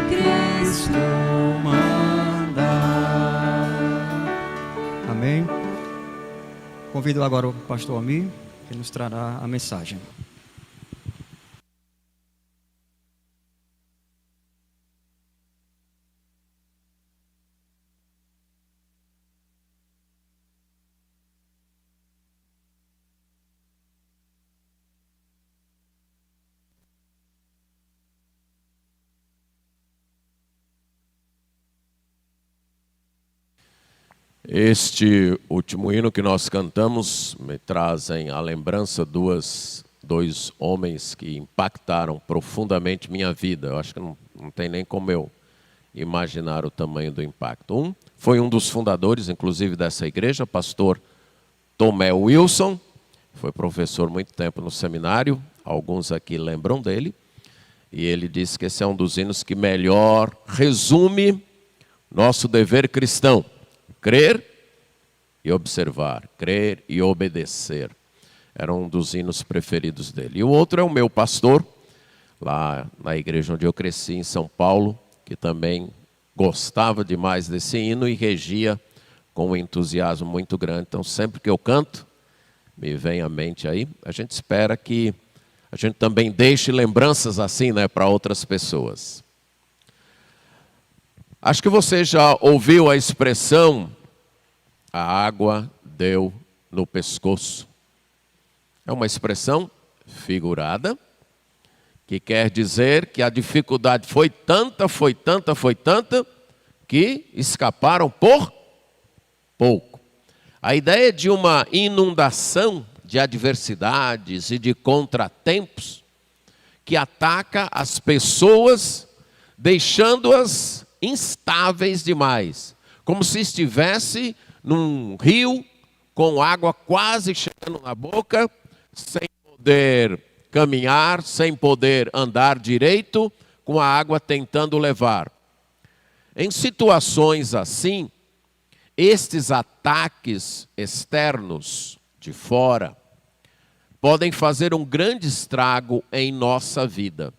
Cristo mandar. Amém. Convido agora o pastor Almir, que nos trará a mensagem. Este último hino que nós cantamos me trazem à lembrança dois homens que impactaram profundamente minha vida. Eu acho que não tem nem como eu imaginar o tamanho do impacto. Um foi um dos fundadores, inclusive, dessa igreja, pastor Tomé Wilson. Foi professor muito tempo no seminário, alguns aqui lembram dele. E ele disse que esse é um dos hinos que melhor resume nosso dever cristão. Crer e observar, crer e obedecer. Era um dos hinos preferidos dele. E o outro é o meu pastor, lá na igreja onde eu cresci, em São Paulo, que também gostava demais desse hino e regia com um entusiasmo muito grande. Então, sempre que eu canto, me vem à mente aí. A gente espera que a gente também deixe lembranças assim, né, para outras pessoas. Acho que você já ouviu a expressão "a água deu no pescoço". É uma expressão figurada, que quer dizer que a dificuldade foi tanta, que escaparam por pouco. A ideia de uma inundação de adversidades e de contratempos que ataca as pessoas, deixando-as instáveis demais, como se estivesse num rio com água quase chegando na boca, sem poder caminhar, sem poder andar direito, com a água tentando levar. Em situações assim, estes ataques externos de fora podem fazer um grande estrago em nossa vida.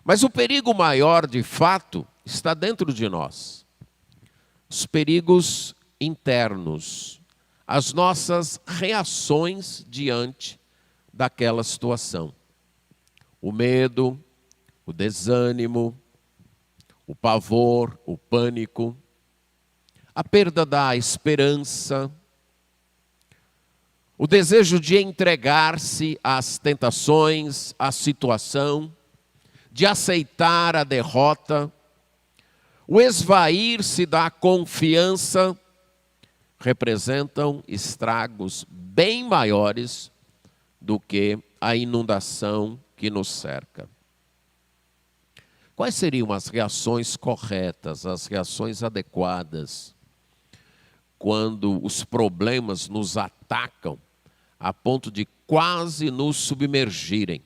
Mas o perigo maior, de fato, está dentro de nós. Os perigos internos, as nossas reações diante daquela situação. O medo, o desânimo, o pavor, o pânico, a perda da esperança, o desejo de entregar-se às tentações, à situação, de aceitar a derrota, o esvair-se da confiança, representam estragos bem maiores do que a inundação que nos cerca. Quais seriam as reações corretas, as reações adequadas, quando os problemas nos atacam a ponto de quase nos submergirem,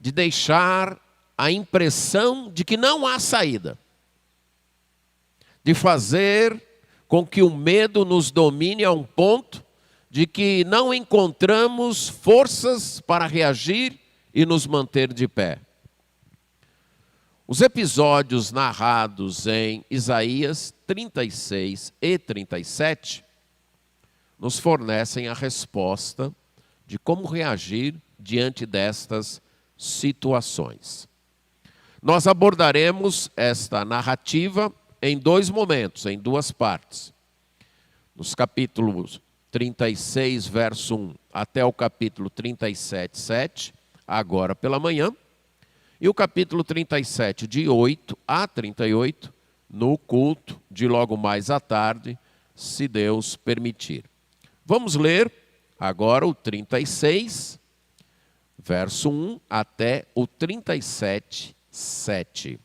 de deixar a impressão de que não há saída, de fazer com que o medo nos domine a um ponto de que não encontramos forças para reagir e nos manter de pé. Os episódios narrados em Isaías 36 e 37 nos fornecem a resposta de como reagir diante destas situações. Nós abordaremos esta narrativa em dois momentos, em duas partes. Nos capítulos 36, verso 1, até o capítulo 37, 7, agora pela manhã. E o capítulo 37, de 8 a 38, no culto de logo mais à tarde, se Deus permitir. Vamos ler agora o 36, verso 1 até o 37, 7.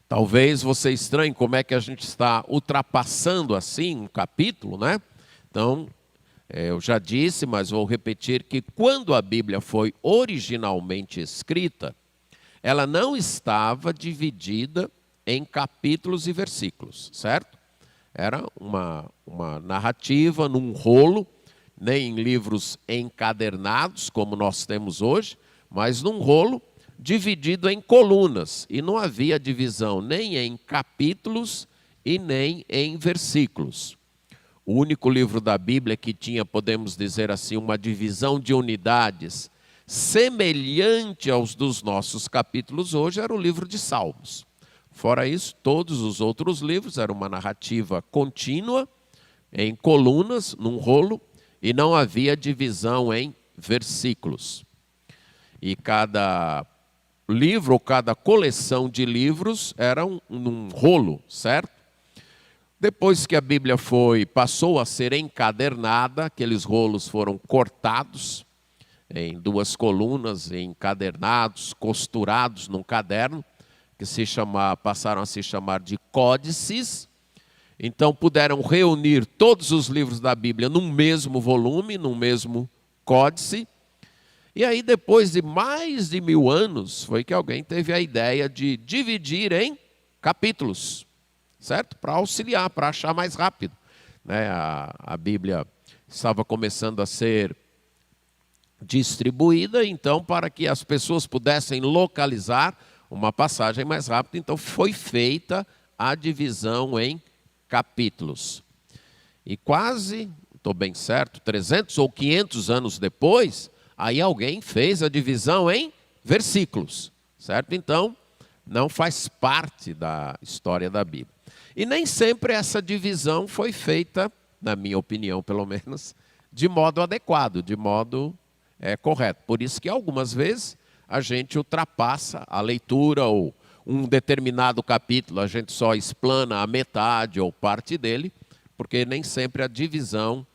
Talvez você estranhe como é que a gente está ultrapassando assim um capítulo, né? Então, eu já disse, mas vou repetir que quando a Bíblia foi originalmente escrita, ela não estava dividida em capítulos e versículos, certo? Era uma narrativa num rolo, nem em livros encadernados, como nós temos hoje, mas num rolo dividido em colunas, e não havia divisão nem em capítulos e nem em versículos. O único livro da Bíblia que tinha, podemos dizer assim, uma divisão de unidades semelhante aos dos nossos capítulos hoje era o livro de Salmos. Fora isso, todos os outros livros eram uma narrativa contínua, em colunas, num rolo, e não havia divisão em versículos. E cada livro ou cada coleção de livros era num rolo, certo? Depois que a Bíblia passou a ser encadernada, aqueles rolos foram cortados em 2 colunas, encadernados, costurados num caderno, que passaram a se chamar de códices. Então puderam reunir todos os livros da Bíblia num mesmo volume, num mesmo códice. E aí, depois de mais de 1000 anos, foi que alguém teve a ideia de dividir em capítulos, certo? Para auxiliar, para achar mais rápido, né? A Bíblia estava começando a ser distribuída, então, para que as pessoas pudessem localizar uma passagem mais rápida, então foi feita a divisão em capítulos. E quase, estou bem certo, 300 ou 500 anos depois, aí alguém fez a divisão em versículos, certo? Então, não faz parte da história da Bíblia. E nem sempre essa divisão foi feita, na minha opinião pelo menos, de modo adequado, de modo correto. Por isso que algumas vezes a gente ultrapassa a leitura ou um determinado capítulo, a gente só explana a metade ou parte dele, porque nem sempre a divisão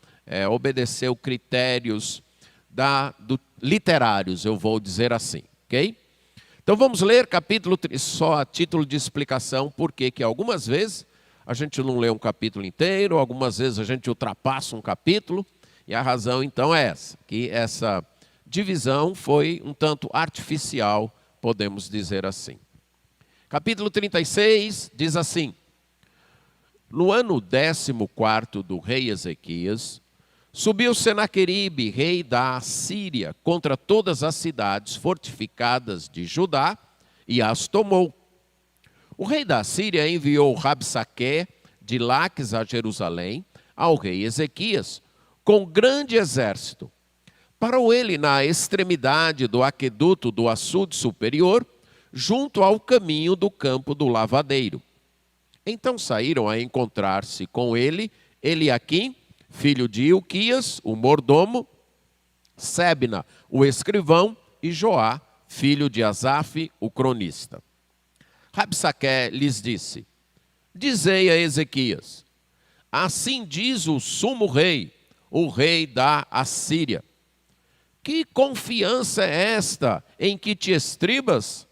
obedeceu critérios literários, eu vou dizer assim, ok? Então vamos ler capítulo 3, só a título de explicação, porque que algumas vezes a gente não lê um capítulo inteiro, algumas vezes a gente ultrapassa um capítulo, e a razão então é essa, que essa divisão foi um tanto artificial, podemos dizer assim. Capítulo 36 diz assim: no ano 14º do rei Ezequias, subiu Senaqueribe, rei da Assíria, contra todas as cidades fortificadas de Judá e as tomou. O rei da Assíria enviou Rabsaque de Laques a Jerusalém ao rei Ezequias com grande exército. Parou ele na extremidade do aqueduto do açude superior, junto ao caminho do campo do lavadeiro. Então saíram a encontrar-se com ele Eliaquim, filho de Ilquias, o mordomo, Sebna, o escrivão, e Joá, filho de Asaf, o cronista. Rabsaque lhes disse: dizei a Ezequias, assim diz o sumo rei, o rei da Assíria: que confiança é esta em que te estribas?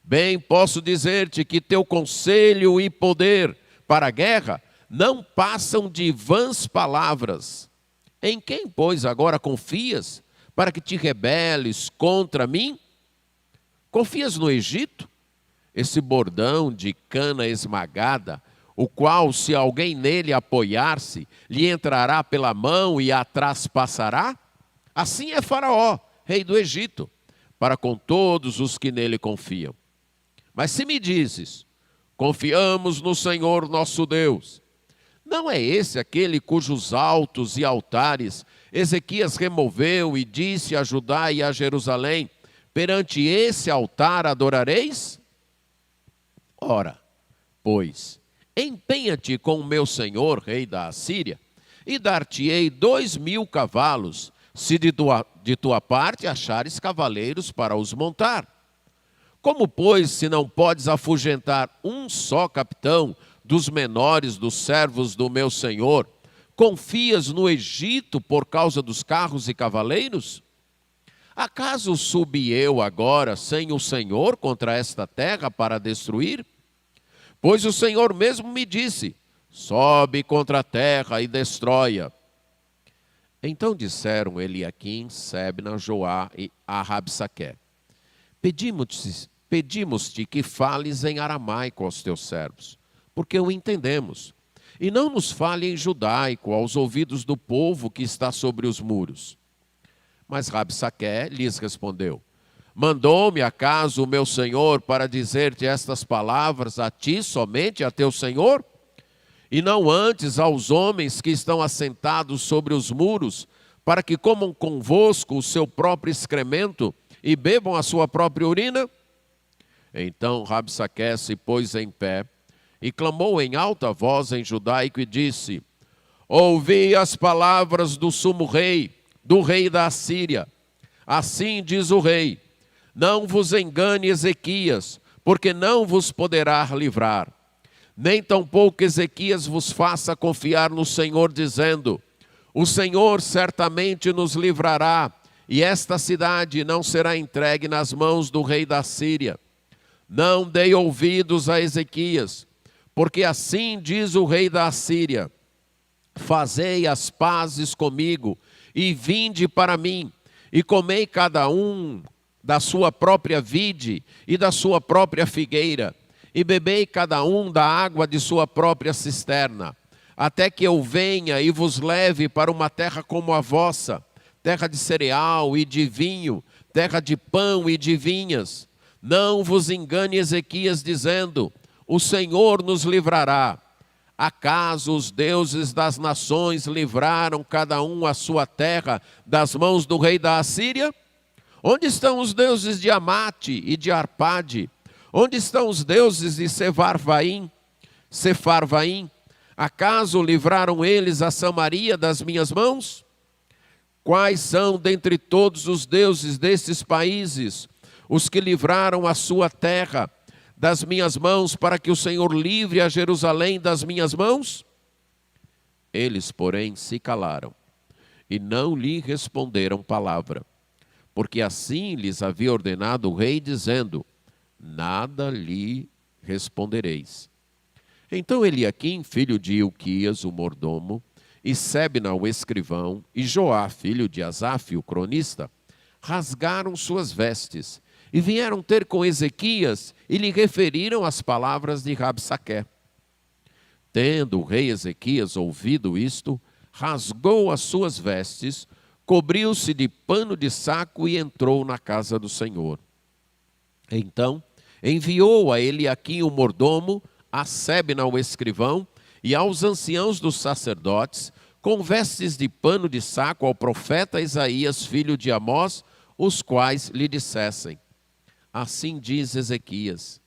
Bem, posso dizer-te que teu conselho e poder para a guerra não passam de vãs palavras. Em quem, pois, agora confias para que te rebeles contra mim? Confias no Egito, esse bordão de cana esmagada, o qual, se alguém nele apoiar-se, lhe entrará pela mão e atrás passará? Assim é Faraó, rei do Egito, para com todos os que nele confiam. Mas se me dizes, confiamos no Senhor nosso Deus, não é esse aquele cujos altos e altares Ezequias removeu e disse a Judá e a Jerusalém: perante esse altar adorareis? Ora, pois, empenha-te com o meu senhor, rei da Assíria, e dar-te-ei 2000 cavalos, se de tua parte achares cavaleiros para os montar. Como, pois, se não podes afugentar um só capitão dos menores dos servos do meu senhor, confias no Egito por causa dos carros e cavaleiros? Acaso subi eu agora sem o Senhor contra esta terra para destruir? Pois o Senhor mesmo me disse: sobe contra a terra e destrói-a. Então disseram Eliaquim, Sebna, Joá e Rabsaque: pedimos-te que fales em aramaico aos teus servos, porque o entendemos, e não nos fale em judaico aos ouvidos do povo que está sobre os muros. Mas Rabsaque lhes respondeu: Mandou-me acaso o meu senhor para dizer-te estas palavras a ti somente, a teu senhor? E não antes aos homens que estão assentados sobre os muros, para que comam convosco o seu próprio excremento e bebam a sua própria urina? Então Rabsaque se pôs em pé e clamou em alta voz em judaico e disse: ouvi as palavras do sumo rei, do rei da Assíria. Assim diz o rei: não vos engane Ezequias, porque não vos poderá livrar. Nem tampouco Ezequias vos faça confiar no Senhor, dizendo: o Senhor certamente nos livrará, e esta cidade não será entregue nas mãos do rei da Síria. Não dei ouvidos a Ezequias, porque assim diz o rei da Assíria: fazei as pazes comigo, e vinde para mim, e comei cada um da sua própria vide e da sua própria figueira, e bebei cada um da água de sua própria cisterna, até que eu venha e vos leve para uma terra como a vossa, terra de cereal e de vinho, terra de pão e de vinhas. Não vos engane Ezequias, dizendo: o Senhor nos livrará. Acaso os deuses das nações livraram cada um a sua terra das mãos do rei da Assíria? Onde estão os deuses de Amate e de Arpade? Onde estão os deuses de Sefarvaim? Acaso livraram eles a Samaria das minhas mãos? Quais são dentre todos os deuses destes países os que livraram a sua terra das minhas mãos, para que o Senhor livre a Jerusalém das minhas mãos? Eles, porém, se calaram e não lhe responderam palavra, porque assim lhes havia ordenado o rei, dizendo: nada lhe respondereis. Então Eliaquim, filho de Ilquias, o mordomo, e Sebna, o escrivão, e Joá, filho de Asaf, o cronista, rasgaram suas vestes e vieram ter com Ezequias e lhe referiram as palavras de Rabsaque. Tendo o rei Ezequias ouvido isto, rasgou as suas vestes, cobriu-se de pano de saco e entrou na casa do Senhor. Então enviou a Eliaquim o mordomo, a Sebna o escrivão e aos anciãos dos sacerdotes, com vestes de pano de saco, ao profeta Isaías, filho de Amós, os quais lhe dissessem: assim diz Ezequias: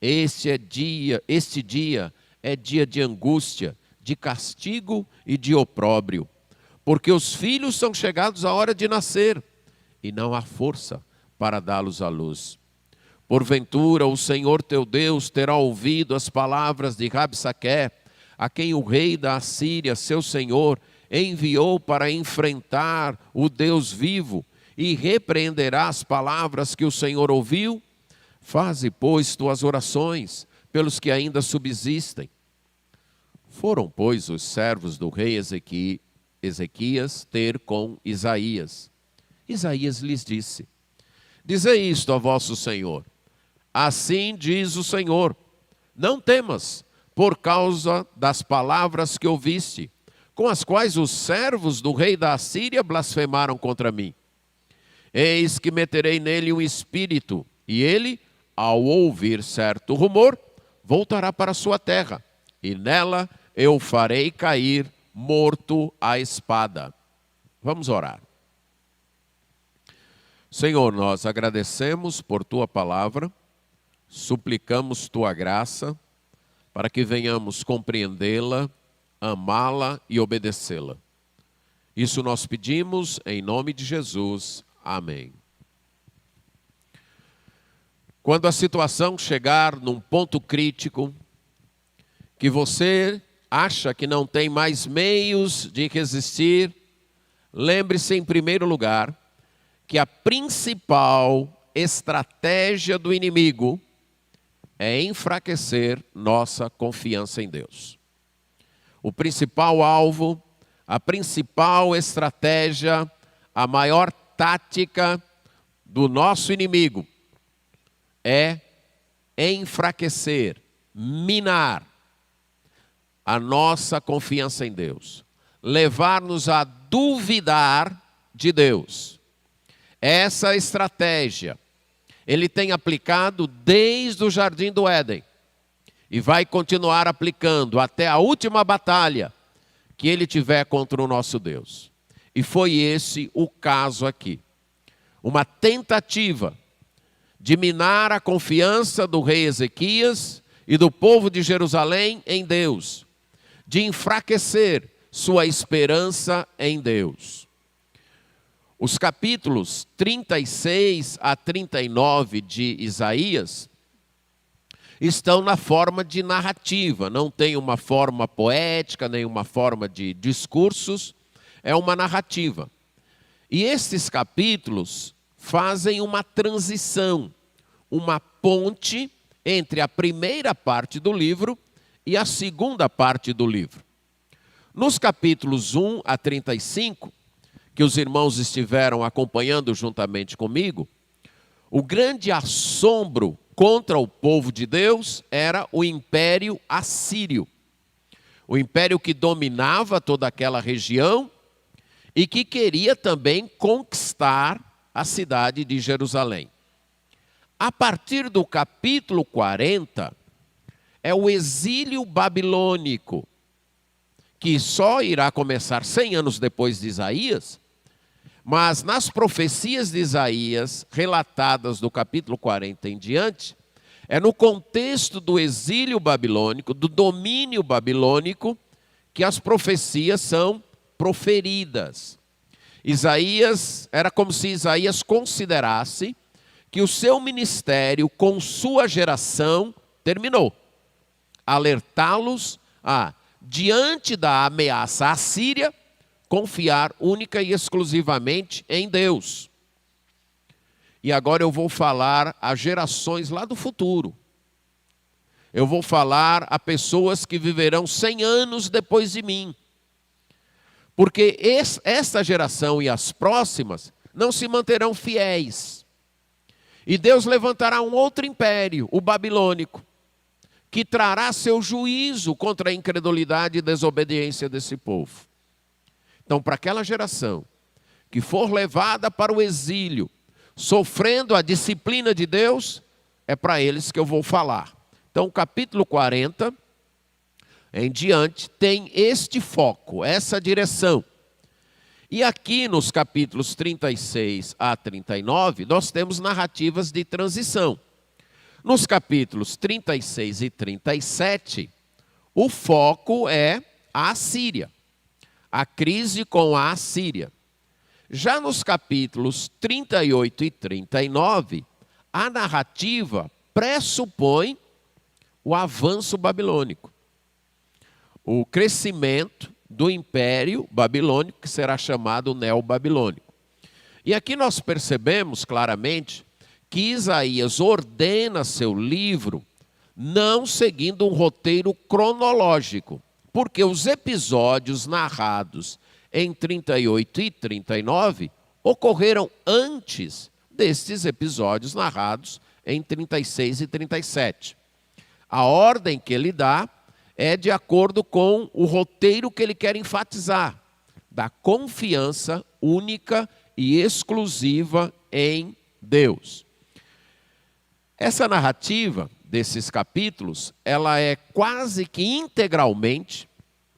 este dia é dia de angústia, de castigo e de opróbrio, porque os filhos são chegados à hora de nascer, e não há força para dá-los à luz. Porventura o Senhor teu Deus terá ouvido as palavras de Rabsaque, a quem o rei da Assíria, seu senhor, enviou para enfrentar o Deus vivo, e repreenderá as palavras que o Senhor ouviu? Faze, pois, tuas orações pelos que ainda subsistem. Foram, pois, os servos do rei Ezequias ter com Isaías. Isaías lhes disse: dizei isto a vosso senhor: assim diz o Senhor, não temas, por causa das palavras que ouviste, com as quais os servos do rei da Assíria blasfemaram contra mim. Eis que meterei nele um espírito, e ele, ao ouvir certo rumor, voltará para a sua terra, e nela eu o farei cair morto à espada. Vamos orar. Senhor, nós agradecemos por tua palavra, suplicamos tua graça, para que venhamos compreendê-la, amá-la e obedecê-la. Isso nós pedimos em nome de Jesus. Amém. Quando a situação chegar num ponto crítico, que você acha que não tem mais meios de resistir, lembre-se em primeiro lugar que a principal estratégia do inimigo é enfraquecer nossa confiança em Deus. O principal alvo, a principal estratégia, a maior tática do nosso inimigo é enfraquecer, minar a nossa confiança em Deus, levar-nos a duvidar de Deus. Essa estratégia ele tem aplicado desde o Jardim do Éden. E vai continuar aplicando até a última batalha que ele tiver contra o nosso Deus. E foi esse o caso aqui. Uma tentativa de minar a confiança do rei Ezequias e do povo de Jerusalém em Deus, de enfraquecer sua esperança em Deus. Os capítulos 36 a 39 de Isaías estão na forma de narrativa, não tem uma forma poética, nem uma forma de discursos, é uma narrativa. E esses capítulos fazem uma transição, uma ponte entre a primeira parte do livro e a segunda parte do livro. Nos capítulos 1 a 35, que os irmãos estiveram acompanhando juntamente comigo, o grande assombro contra o povo de Deus era o Império Assírio. O império que dominava toda aquela região e que queria também conquistar a cidade de Jerusalém. A partir do capítulo 40, é o exílio babilônico, que só irá começar 100 anos depois de Isaías, mas nas profecias de Isaías, relatadas do capítulo 40 em diante, é no contexto do exílio babilônico, do domínio babilônico, que as profecias são proferidas. Era como se Isaías considerasse que o seu ministério com sua geração terminou. Alertá-los a, diante da ameaça assíria, confiar única e exclusivamente em Deus. E agora eu vou falar a gerações lá do futuro. Eu vou falar a pessoas que viverão 100 anos depois de mim. Porque esta geração e as próximas não se manterão fiéis. E Deus levantará um outro império, o babilônico, que trará seu juízo contra a incredulidade e desobediência desse povo. Então, para aquela geração que for levada para o exílio, sofrendo a disciplina de Deus, é para eles que eu vou falar. Então, o capítulo 40 em diante tem este foco, essa direção. E aqui nos capítulos 36 a 39, nós temos narrativas de transição. Nos capítulos 36 e 37, o foco é a Assíria, a crise com a Assíria. Já nos capítulos 38 e 39, a narrativa pressupõe o avanço babilônico, o crescimento do império babilônico, que será chamado neobabilônico. E aqui nós percebemos claramente que Isaías ordena seu livro não seguindo um roteiro cronológico, porque os episódios narrados em 38 e 39 ocorreram antes destes episódios narrados em 36 e 37. A ordem que ele dá é de acordo com o roteiro que ele quer enfatizar, da confiança única e exclusiva em Deus. Essa narrativa desses capítulos, ela é quase que integralmente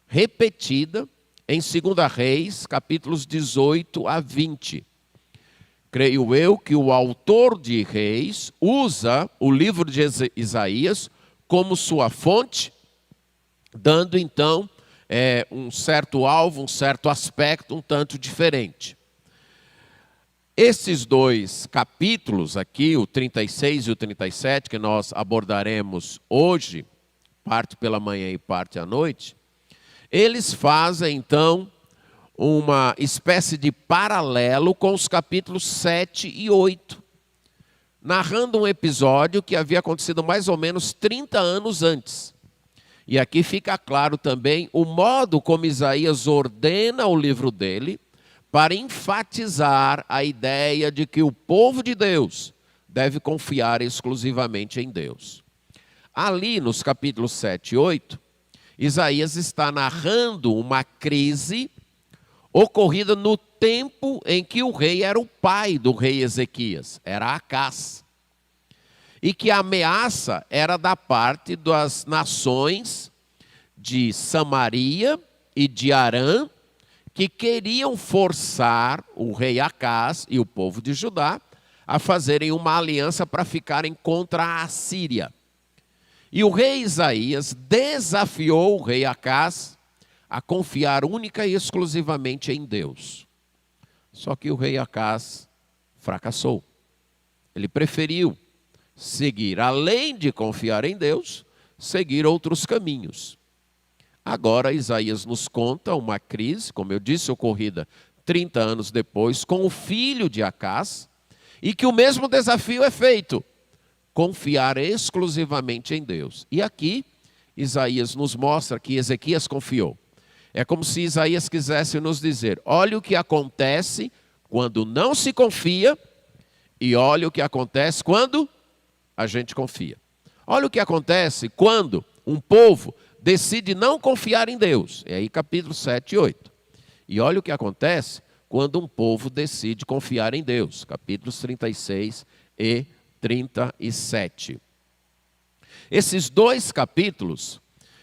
repetida em 2 Reis, capítulos 18 a 20. Creio eu que o autor de Reis usa o livro de Isaías como sua fonte, dando então um certo alvo, um certo aspecto um tanto diferente. Esses dois capítulos aqui, o 36 e o 37, que nós abordaremos hoje, parte pela manhã e parte à noite, eles fazem então uma espécie de paralelo com os capítulos 7 e 8, narrando um episódio que havia acontecido mais ou menos 30 anos antes. E aqui fica claro também o modo como Isaías ordena o livro dele para enfatizar a ideia de que o povo de Deus deve confiar exclusivamente em Deus. Ali nos capítulos 7 e 8, Isaías está narrando uma crise ocorrida no tempo em que o rei era o pai do rei Ezequias, era Acás. e que a ameaça era da parte das nações de Samaria e de Arã, que queriam forçar o rei Acaz e o povo de Judá a fazerem uma aliança para ficarem contra a Assíria. E o rei Isaías desafiou o rei Acaz a confiar única e exclusivamente em Deus. Só que o rei Acaz fracassou. Ele preferiu seguir, além de confiar em Deus, seguir outros caminhos. Agora Isaías nos conta uma crise, como eu disse, ocorrida 30 anos depois, com o filho de Acaz, e que o mesmo desafio é feito: confiar exclusivamente em Deus. E aqui Isaías nos mostra que Ezequias confiou. É como se Isaías quisesse nos dizer: olha o que acontece quando não se confia, e olha o que acontece quando a gente confia. Olha o que acontece quando um povo decide não confiar em Deus. É aí capítulo 7 e 8. E olha o que acontece quando um povo decide confiar em Deus. Capítulos 36 e 37. Esses dois capítulos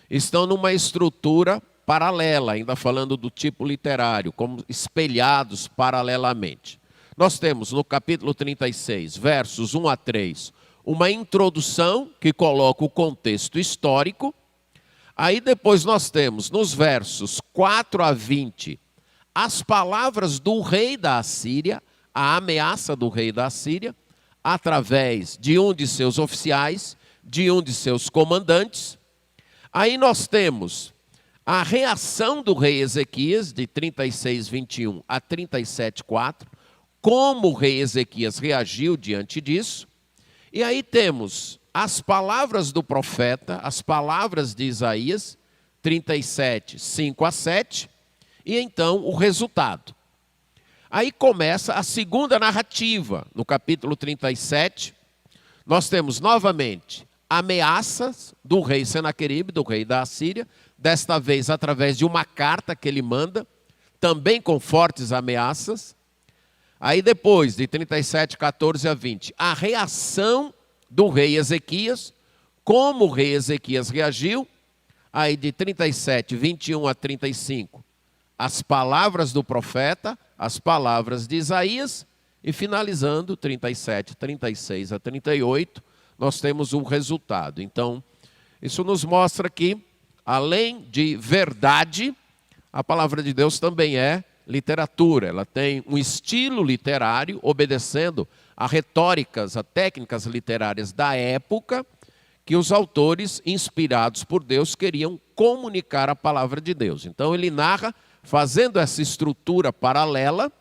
estão numa estrutura paralela, ainda falando do tipo literário, como espelhados paralelamente. Nós temos no capítulo 36, versos 1 a 3, uma introdução que coloca o contexto histórico. Aí depois nós temos nos versos 4 a 20, as palavras do rei da Assíria, a ameaça do rei da Assíria, através de um de seus oficiais, de um de seus comandantes. Aí nós temos a reação do rei Ezequias, de 36, 21 a 37, 4, como o rei Ezequias reagiu diante disso. E aí temos as palavras do profeta, as palavras de Isaías, 37, 5 a 7, e então o resultado. Aí começa a segunda narrativa, no capítulo 37, nós temos novamente ameaças do rei Senaqueribe, do rei da Assíria, desta vez através de uma carta que ele manda, também com fortes ameaças. Aí depois, de 37, 14 a 20, a reação do rei Ezequias, como o rei Ezequias reagiu. Aí de 37, 21 a 35, as palavras do profeta, as palavras de Isaías, e finalizando 37, 36 a 38, nós temos um resultado. Então, isso nos mostra que, além de verdade, a palavra de Deus também é literatura. Ela tem um estilo literário, obedecendo a retóricas, a técnicas literárias da época, que os autores, inspirados por Deus, queriam comunicar a palavra de Deus. Então ele narra, fazendo essa estrutura paralela,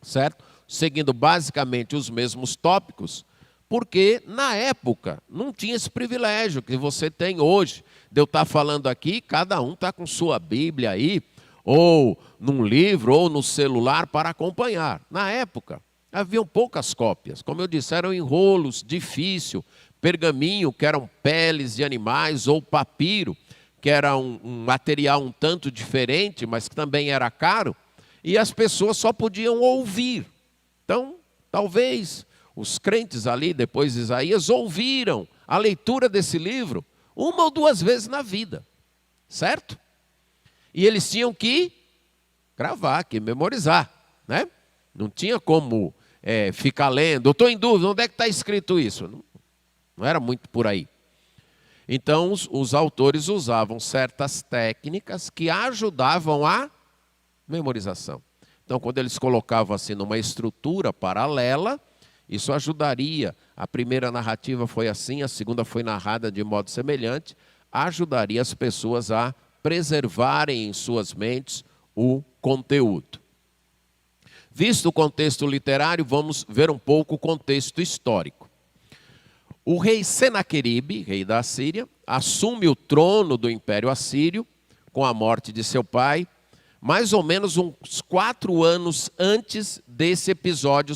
certo? Seguindo basicamente os mesmos tópicos, porque na época não tinha esse privilégio que você tem hoje, de eu estar falando aqui, cada um está com sua Bíblia aí, ou num livro, ou no celular para acompanhar. Na época, haviam poucas cópias. Como eu disse, eram enrolos, difícil, pergaminho, que eram peles de animais, ou papiro, que era um material um tanto diferente, mas que também era caro, e as pessoas só podiam ouvir. Então, talvez os crentes ali, depois de Isaías, ouviram a leitura desse livro uma ou duas vezes na vida, certo? E eles tinham que gravar, que memorizar, né? Não tinha como ficar lendo. Eu estou em dúvida, onde é que está escrito isso? Não era muito por aí. Então, os autores usavam certas técnicas que ajudavam a memorização. Então, quando eles colocavam assim numa estrutura paralela, isso ajudaria. A primeira narrativa foi assim, a segunda foi narrada de modo semelhante, ajudaria as pessoas a preservarem em suas mentes o conteúdo. Visto o contexto literário, vamos ver um pouco o contexto histórico. O rei Senaqueribe, rei da Assíria, assume o trono do Império Assírio com a morte de seu pai, mais ou menos uns 4 anos antes desse episódio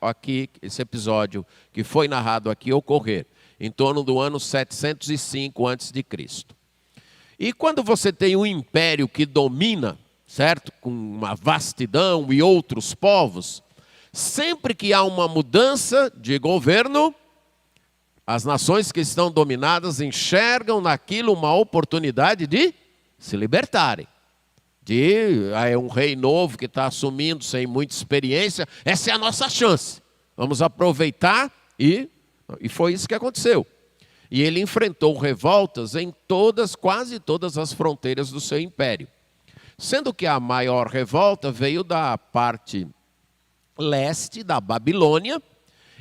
aqui, esse episódio que foi narrado aqui ocorrer, em torno do ano 705 a.C. E quando você tem um império que domina, certo, com uma vastidão e outros povos, sempre que há uma mudança de governo, As nações que estão dominadas enxergam naquilo uma oportunidade de se libertarem. É um rei novo que está assumindo sem muita experiência, essa é a nossa chance. Vamos aproveitar e foi isso que aconteceu. E ele enfrentou revoltas em quase todas as fronteiras do seu império. Sendo que a maior revolta veio da parte leste da Babilônia,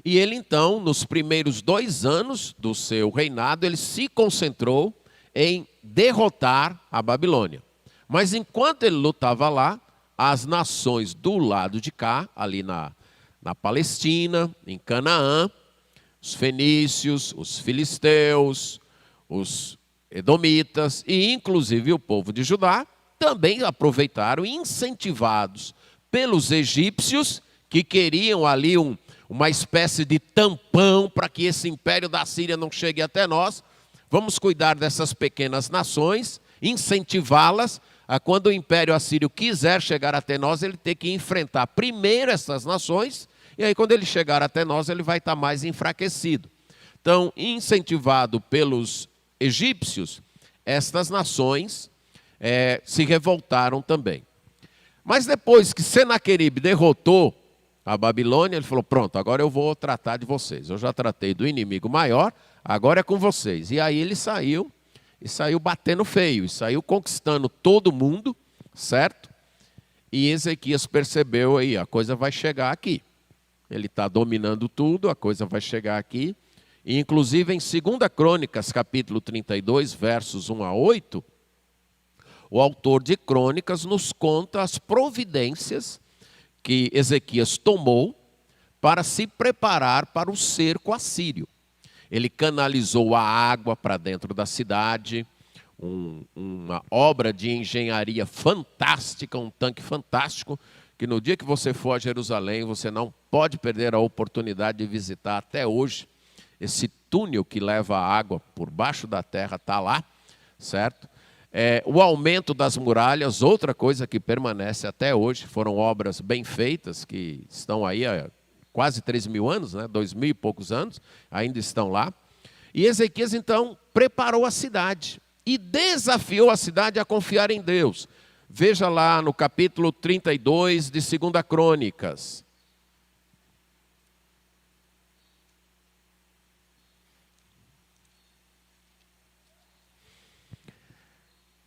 e ele então, nos primeiros 2 anos do seu reinado, ele se concentrou em derrotar a Babilônia. Mas enquanto ele lutava lá, as nações do lado de cá, ali na Palestina, em Canaã, os fenícios, os filisteus, os edomitas e inclusive o povo de Judá, também aproveitaram, incentivados pelos egípcios, que queriam ali uma espécie de tampão para que esse império da Síria não chegue até nós. Vamos cuidar dessas pequenas nações, incentivá-las a quando o império assírio quiser chegar até nós, ele ter que enfrentar primeiro essas nações, e aí quando ele chegar até nós, ele vai estar mais enfraquecido. Então, incentivado pelos egípcios, estas nações se revoltaram também. Mas depois que Senaqueribe derrotou a Babilônia, ele falou, pronto, agora eu vou tratar de vocês. Eu já tratei do inimigo maior, agora é com vocês. E aí ele saiu batendo feio, e saiu conquistando todo mundo, certo? E Ezequias percebeu aí, a coisa vai chegar aqui. Ele está dominando tudo, a coisa vai chegar aqui. E inclusive em 2 Crônicas, capítulo 32, versos 1 a 8, o autor de Crônicas nos conta as providências que Ezequias tomou para se preparar para o cerco assírio. Ele canalizou a água para dentro da cidade, uma obra de engenharia fantástica, um tanque fantástico, que no dia que você for a Jerusalém, você não pode perder a oportunidade de visitar até hoje. Esse túnel que leva a água por baixo da terra está lá, certo? O aumento das muralhas, outra coisa que permanece até hoje, foram obras bem feitas, que estão aí há quase 3.000 anos, 2.000 e poucos anos, ainda estão lá. E Ezequias então preparou a cidade e desafiou a cidade a confiar em Deus. Veja lá no capítulo 32 de 2 Crônicas.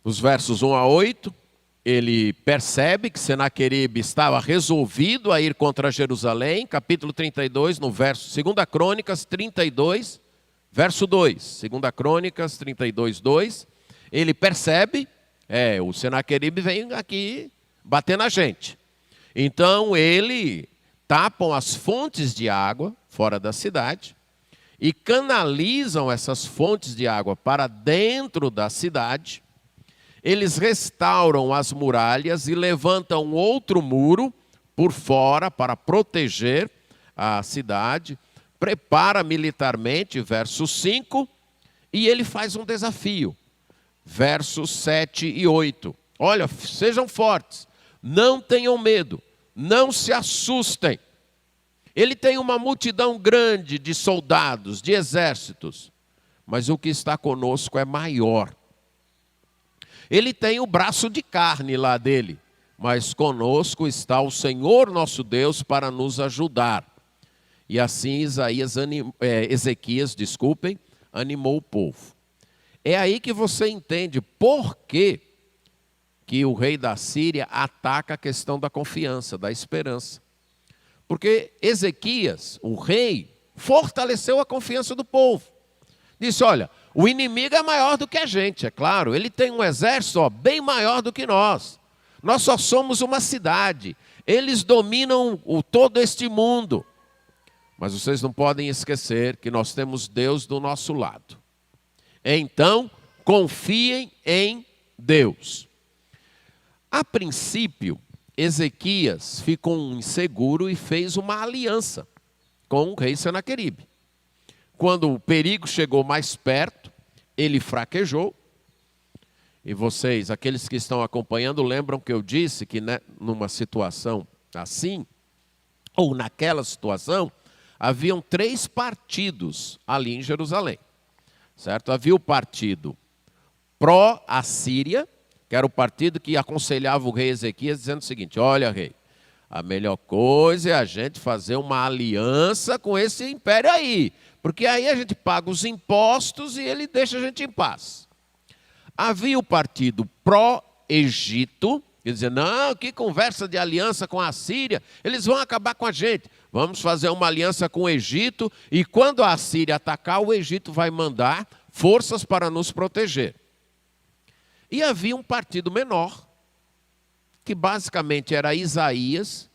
Nos versos 1 a 8, ele percebe que Senaqueribe estava resolvido a ir contra Jerusalém, capítulo 32, no verso 2 Crônicas 32, verso 2. 2 Crônicas 32, 2. Ele percebe, o Senaqueribe vem aqui bater na gente. Então ele tapam as fontes de água fora da cidade e canalizam essas fontes de água para dentro da cidade. Eles restauram as muralhas e levantam outro muro por fora para proteger a cidade. Prepara militarmente, verso 5, e ele faz um desafio. Versos 7 e 8. Olha, sejam fortes, não tenham medo, não se assustem. Ele tem uma multidão grande de soldados, de exércitos, mas o que está conosco é maior. Ele tem o braço de carne lá dele, mas conosco está o Senhor nosso Deus para nos ajudar. E assim Ezequias, animou o povo. É aí que você entende por que o rei da Síria ataca a questão da confiança, da esperança. Porque Ezequias, o rei, fortaleceu a confiança do povo. Disse, olha, o inimigo é maior do que a gente, é claro. Ele tem um exército bem maior do que nós. Nós só somos uma cidade. Eles dominam todo este mundo. Mas vocês não podem esquecer que nós temos Deus do nosso lado. Então, confiem em Deus. A princípio, Ezequias ficou inseguro e fez uma aliança com o rei Senaqueribe. Quando o perigo chegou mais perto, ele fraquejou. E vocês, aqueles que estão acompanhando, lembram que eu disse que numa situação assim, ou naquela situação, haviam 3 partidos ali em Jerusalém, certo? Havia o partido pró-Assíria, que era o partido que aconselhava o rei Ezequias, dizendo o seguinte: olha, rei, a melhor coisa é a gente fazer uma aliança com esse império aí, porque aí a gente paga os impostos e ele deixa a gente em paz. Havia o partido pró-Egito, que dizia: não, que conversa de aliança com a Síria, eles vão acabar com a gente. Vamos fazer uma aliança com o Egito, e quando a Síria atacar, o Egito vai mandar forças para nos proteger. E havia um partido menor, que basicamente era Isaías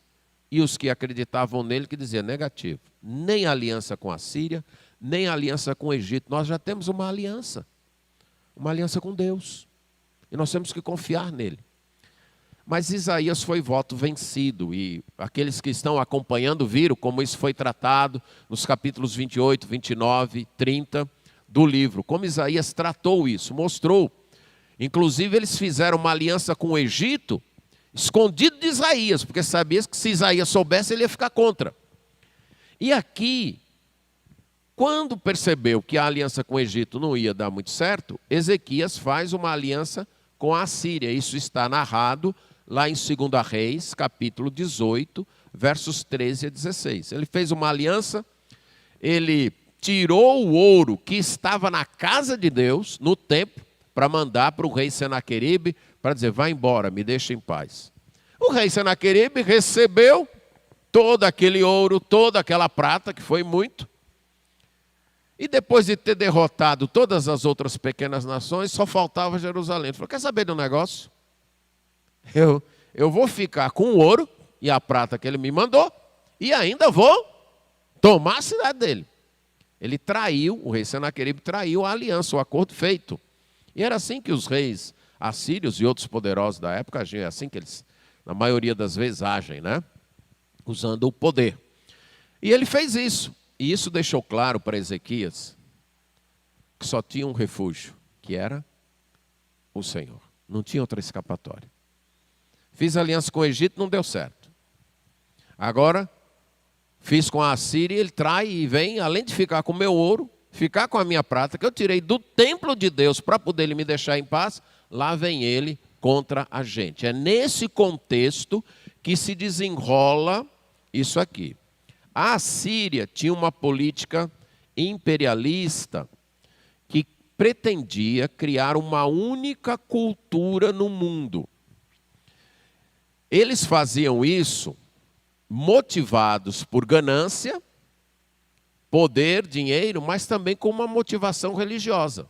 e os que acreditavam nele, que dizia negativo. Nem aliança com a Síria, nem aliança com o Egito. Nós já temos uma aliança com Deus. E nós temos que confiar nele. Mas Isaías foi voto vencido, e aqueles que estão acompanhando viram como isso foi tratado nos capítulos 28, 29, 30 do livro. Como Isaías tratou isso, mostrou. Inclusive eles fizeram uma aliança com o Egito, escondido de Isaías, porque sabia que se Isaías soubesse, ele ia ficar contra. E aqui, quando percebeu que a aliança com o Egito não ia dar muito certo, Ezequias faz uma aliança com a Síria. Isso está narrado lá em 2 Reis, capítulo 18, versos 13 a 16. Ele fez uma aliança, ele tirou o ouro que estava na casa de Deus, no templo, para mandar para o rei Senaqueribe, para dizer: vai embora, me deixa em paz. O rei Senaqueribe recebeu todo aquele ouro, toda aquela prata, que foi muito, e depois de ter derrotado todas as outras pequenas nações, só faltava Jerusalém. Ele falou: quer saber de um negócio? Eu vou ficar com o ouro e a prata que ele me mandou, e ainda vou tomar a cidade dele. Ele traiu, o rei Senaqueribe traiu a aliança, o acordo feito. E era assim que os reis assírios e outros poderosos da época agiam, é assim que eles, na maioria das vezes, agem, né? Usando o poder. E ele fez isso. E isso deixou claro para Ezequias que só tinha um refúgio, que era o Senhor. Não tinha outra escapatória. Fiz aliança com o Egito, não deu certo. Agora, fiz com a Assíria, ele trai e vem, além de ficar com o meu ouro, ficar com a minha prata, que eu tirei do templo de Deus para poder ele me deixar em paz, lá vem ele contra a gente. É nesse contexto que se desenrola isso aqui. A Assíria tinha uma política imperialista que pretendia criar uma única cultura no mundo. Eles faziam isso motivados por ganância, poder, dinheiro, mas também com uma motivação religiosa.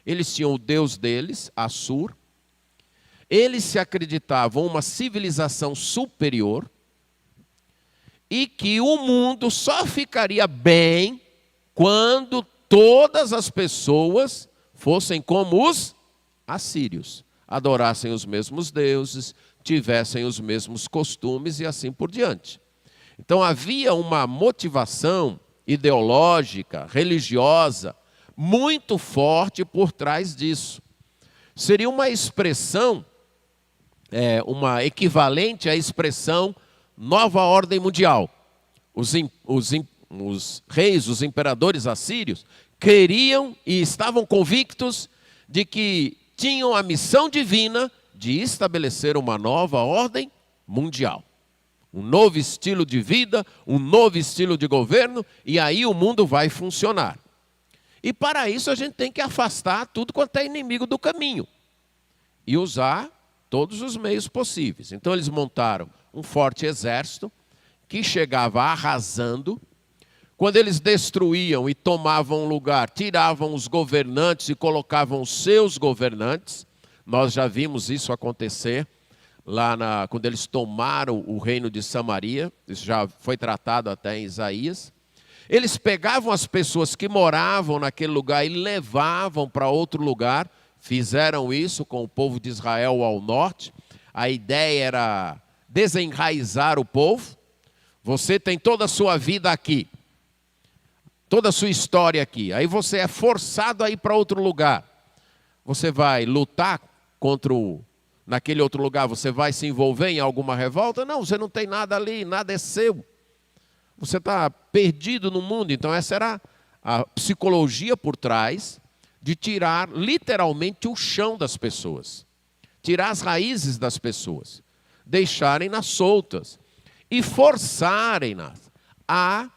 Eles tinham o deus deles, Assur. Eles se acreditavam uma civilização superior e que o mundo só ficaria bem quando todas as pessoas fossem como os assírios, adorassem os mesmos deuses, tivessem os mesmos costumes e assim por diante. Então havia uma motivação ideológica, religiosa, muito forte por trás disso. Seria uma expressão, uma equivalente à expressão nova ordem mundial. Os reis, os imperadores assírios, queriam e estavam convictos de que tinham a missão divina de estabelecer uma nova ordem mundial. Um novo estilo de vida, um novo estilo de governo, e aí o mundo vai funcionar. E para isso a gente tem que afastar tudo quanto é inimigo do caminho e usar todos os meios possíveis. Então eles montaram um forte exército que chegava arrasando. Quando eles destruíam e tomavam um lugar, tiravam os governantes e colocavam os seus governantes. Nós já vimos isso acontecer lá quando eles tomaram o reino de Samaria. Isso já foi tratado até em Isaías. Eles pegavam as pessoas que moravam naquele lugar e levavam para outro lugar. Fizeram isso com o povo de Israel ao norte. A ideia era desenraizar o povo. Você tem toda a sua vida aqui, toda a sua história aqui. Aí você é forçado a ir para outro lugar. Você vai lutar naquele outro lugar, você vai se envolver em alguma revolta? Não, você não tem nada ali, nada é seu. você está perdido no mundo. Então essa era a psicologia por trás de tirar literalmente o chão das pessoas, tirar as raízes das pessoas, deixarem-nas soltas e forçarem-nas a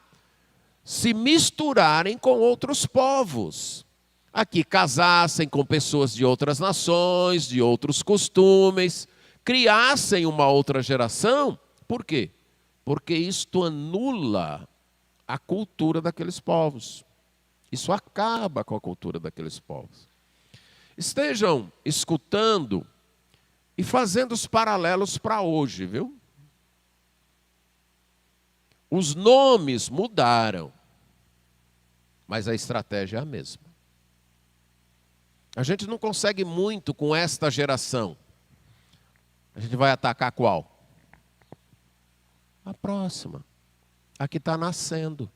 se misturarem com outros povos. Aqui casassem com pessoas de outras nações, de outros costumes, criassem uma outra geração. Por quê? Porque isto anula a cultura daqueles povos. Isso acaba com a cultura daqueles povos. Estejam escutando e fazendo os paralelos para hoje, viu? Os nomes mudaram, mas a estratégia é a mesma. A gente não consegue muito com esta geração. A gente vai atacar qual? A próxima. A que está nascendo.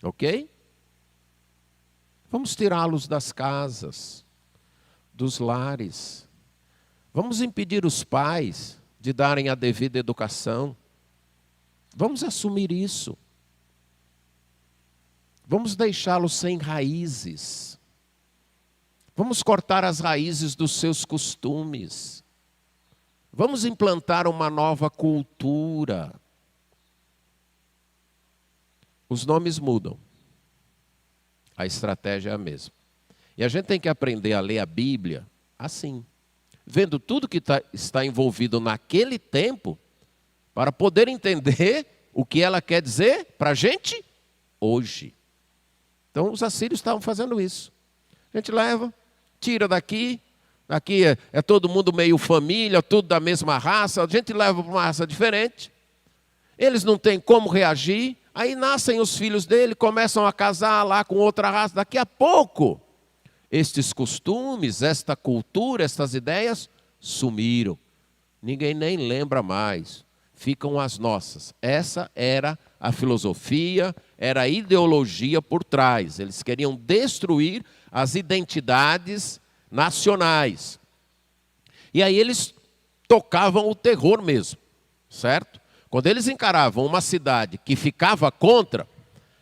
Ok? Vamos tirá-los das casas, dos lares. Vamos impedir os pais de darem a devida educação. Vamos assumir isso. Vamos deixá-los sem raízes. Vamos cortar as raízes dos seus costumes. Vamos implantar uma nova cultura. Os nomes mudam. A estratégia é a mesma. E a gente tem que aprender a ler a Bíblia assim, vendo tudo que está envolvido naquele tempo, para poder entender o que ela quer dizer para a gente hoje. Então os assírios estavam fazendo isso. A gente leva, tira daqui é todo mundo meio família, tudo da mesma raça, a gente leva para uma raça diferente. Eles não têm como reagir. Aí nascem os filhos dele, começam a casar lá com outra raça. Daqui a pouco, estes costumes, esta cultura, estas ideias sumiram. Ninguém nem lembra mais. Ficam as nossas. Essa era a filosofia, era a ideologia por trás. Eles queriam destruir as identidades nacionais. E aí eles tocavam o terror mesmo, certo? Quando eles encaravam uma cidade que ficava contra,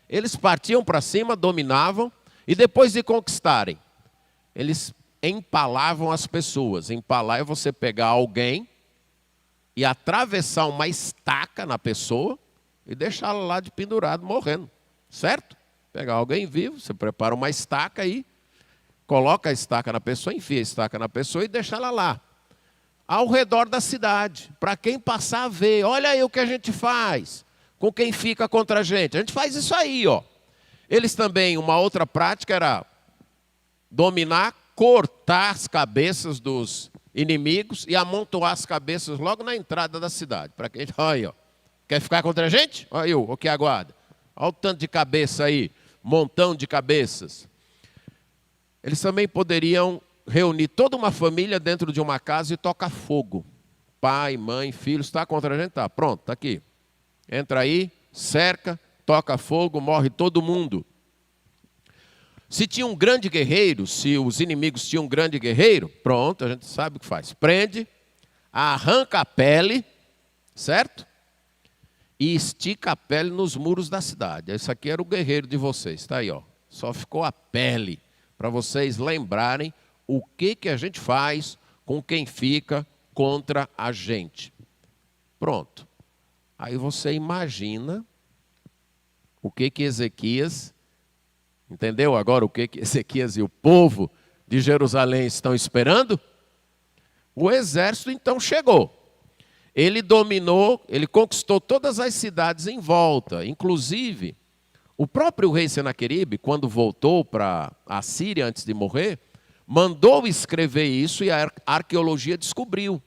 eles partiam para cima, dominavam, e depois de conquistarem, eles empalavam as pessoas. Empalar é você pegar alguém e atravessar uma estaca na pessoa e deixá-la lá de pendurado, morrendo, certo? Pegar alguém vivo, você prepara uma estaca aí, coloca a estaca na pessoa, enfia a estaca na pessoa e deixa ela lá. Ao redor da cidade, para quem passar a ver, olha aí o que a gente faz, com quem fica contra a gente faz isso aí, ó. Eles também, uma outra prática era dominar, cortar as cabeças dos inimigos e amontoar as cabeças logo na entrada da cidade, para quem, olha aí, ó, quer ficar contra a gente? Olha aí, o que aguarda, olha o tanto de cabeça aí, montão de cabeças. Eles também poderiam reunir toda uma família dentro de uma casa e tocar fogo. Pai, mãe, filhos, está contra a gente? Tá, pronto, está aqui. Entra aí, cerca, toca fogo, morre todo mundo. Se tinha um grande guerreiro, se os inimigos tinham um grande guerreiro, pronto, a gente sabe o que faz. Prende, arranca a pele, certo? E estica a pele nos muros da cidade. Esse aqui era o guerreiro de vocês, está aí, ó. Só ficou a pele, para vocês lembrarem o que a gente faz com quem fica contra a gente. Pronto. Aí você imagina o que Ezequias, entendeu agora o que Ezequias e o povo de Jerusalém estão esperando? O exército então chegou. Ele dominou, ele conquistou todas as cidades em volta. Inclusive, o próprio rei Senaqueribe, quando voltou para a Síria antes de morrer, mandou escrever isso e a arqueologia descobriu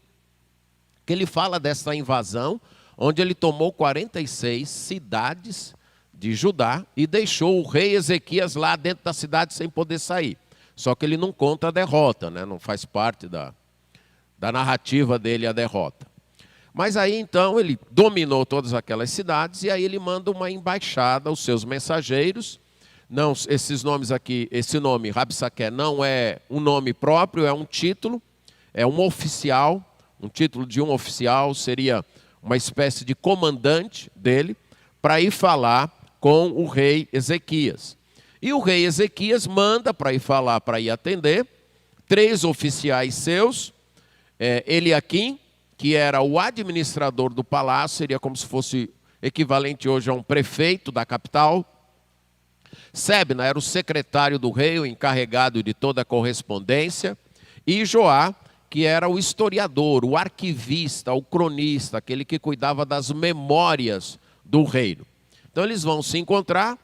que ele fala dessa invasão, onde ele tomou 46 cidades de Judá e deixou o rei Ezequias lá dentro da cidade sem poder sair. Só que ele não conta a derrota, né? Não faz parte da narrativa dele a derrota. Mas aí então ele dominou todas aquelas cidades e aí ele manda uma embaixada aos seus mensageiros. Não, esses nomes aqui, esse nome, Rabsaqué, não é um nome próprio, é um título, é um oficial, um título de um oficial, seria uma espécie de comandante dele, para ir falar com o rei Ezequias. E o rei Ezequias manda para ir falar, para ir atender, 3 oficiais seus, Eliaquim, que era o administrador do palácio, seria como se fosse equivalente hoje a um prefeito da capital. Sebna era o secretário do rei, o encarregado de toda a correspondência. E Joá, que era o historiador, o arquivista, o cronista, aquele que cuidava das memórias do reino. Então eles vão se encontrar,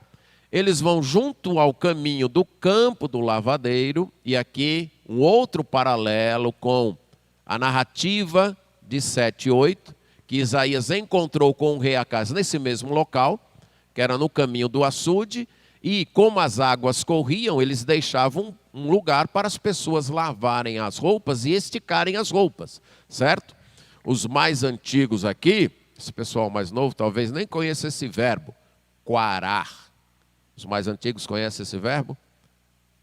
eles vão junto ao caminho do campo do lavadeiro, e aqui um outro paralelo com a narrativa de 7 e 8, que Isaías encontrou com o rei Acaz nesse mesmo local, que era no caminho do açude, e como as águas corriam, eles deixavam um lugar para as pessoas lavarem as roupas e esticarem as roupas, certo? Os mais antigos aqui, esse pessoal mais novo talvez nem conheça esse verbo, quarar. Os mais antigos conhecem esse verbo?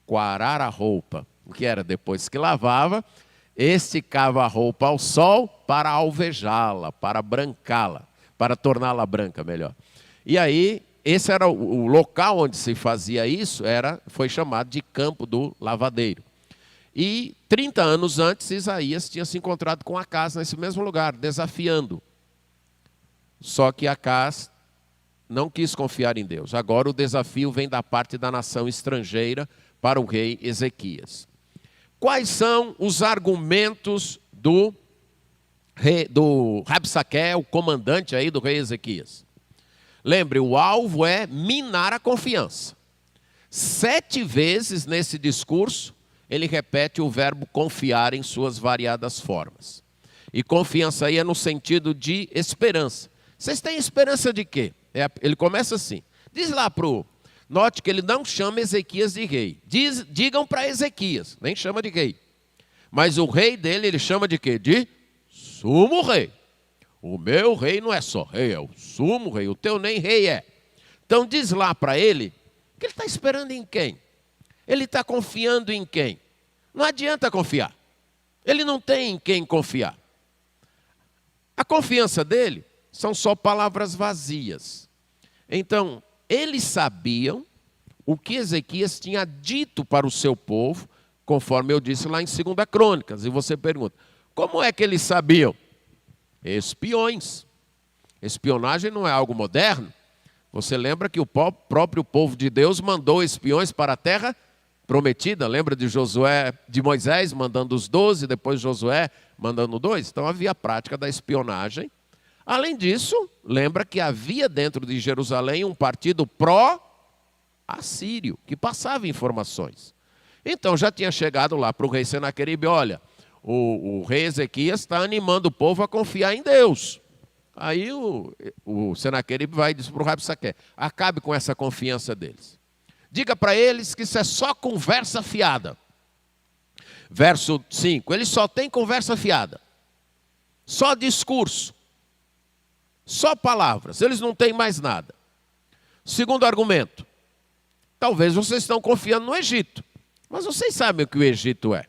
Quarar a roupa. O que era? Depois que lavava, esticava a roupa ao sol para alvejá-la, para brancá-la, para torná-la branca, melhor. E aí, esse era o local onde se fazia isso, foi chamado de campo do lavadeiro. E 30 anos antes, Isaías tinha se encontrado com Acaz nesse mesmo lugar, desafiando. Só que Acaz não quis confiar em Deus. Agora o desafio vem da parte da nação estrangeira para o rei Ezequias. Quais são os argumentos do Rabsaque, o comandante aí do rei Ezequias? Lembre, o alvo é minar a confiança. 7 vezes nesse discurso, ele repete o verbo confiar em suas variadas formas. E confiança aí é no sentido de esperança. Vocês têm esperança de quê? Ele começa assim. Diz lá note que ele não chama Ezequias de rei. Digam para Ezequias, nem chama de rei. Mas o rei dele, ele chama de quê? De sumo rei. O meu rei não é só rei, é o sumo rei. O teu nem rei é. Então diz lá para ele que ele está esperando em quem? Ele está confiando em quem? Não adianta confiar. Ele não tem em quem confiar. A confiança dele são só palavras vazias. Então, eles sabiam o que Ezequias tinha dito para o seu povo, conforme eu disse lá em 2 Crônicas. E você pergunta, como é que eles sabiam? Espiões. Espionagem não é algo moderno. Você lembra que o próprio povo de Deus mandou espiões para a terra prometida? Lembra de Moisés mandando os 12, depois Josué mandando 2? Então havia a prática da espionagem. Além disso, lembra que havia dentro de Jerusalém um partido pró-assírio, que passava informações. Então já tinha chegado lá para o rei Senaqueribe, olha, o rei Ezequias está animando o povo a confiar em Deus. Aí o Senaqueribe vai e diz para o Rabsaque, acabe com essa confiança deles. Diga para eles que isso é só conversa fiada. Verso 5, eles só têm conversa fiada. Só discurso. Só palavras, eles não têm mais nada. Segundo argumento, talvez vocês estão confiando no Egito, mas vocês sabem o que o Egito é.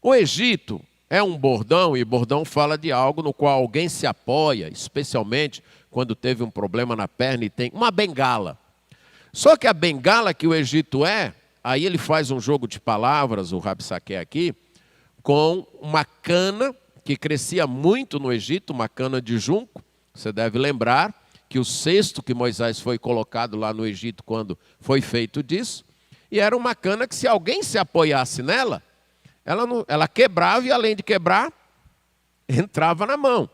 O Egito é um bordão, e bordão fala de algo no qual alguém se apoia, especialmente quando teve um problema na perna e tem uma bengala. Só que a bengala que o Egito aí ele faz um jogo de palavras, o Rabsaque aqui, com uma cana que crescia muito no Egito, uma cana de junco. Você deve lembrar que o cesto que Moisés foi colocado lá no Egito quando foi feito disso, e era uma cana que se alguém se apoiasse nela, ela quebrava e além de quebrar, entrava na mão.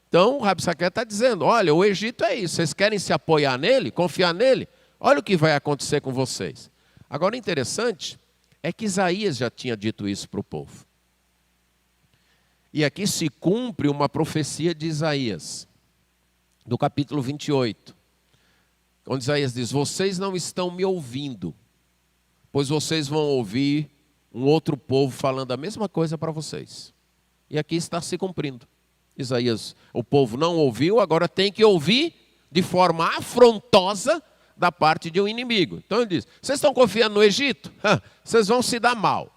Então o Rabsaque está dizendo, olha, o Egito é isso, vocês querem se apoiar nele, confiar nele? Olha o que vai acontecer com vocês. Agora, o interessante é que Isaías já tinha dito isso para o povo. E aqui se cumpre uma profecia de Isaías, do capítulo 28, onde Isaías diz, vocês não estão me ouvindo, pois vocês vão ouvir um outro povo falando a mesma coisa para vocês. E aqui está se cumprindo. Isaías, o povo não ouviu, agora tem que ouvir de forma afrontosa da parte de um inimigo. Então ele diz, vocês estão confiando no Egito? Vocês vão se dar mal.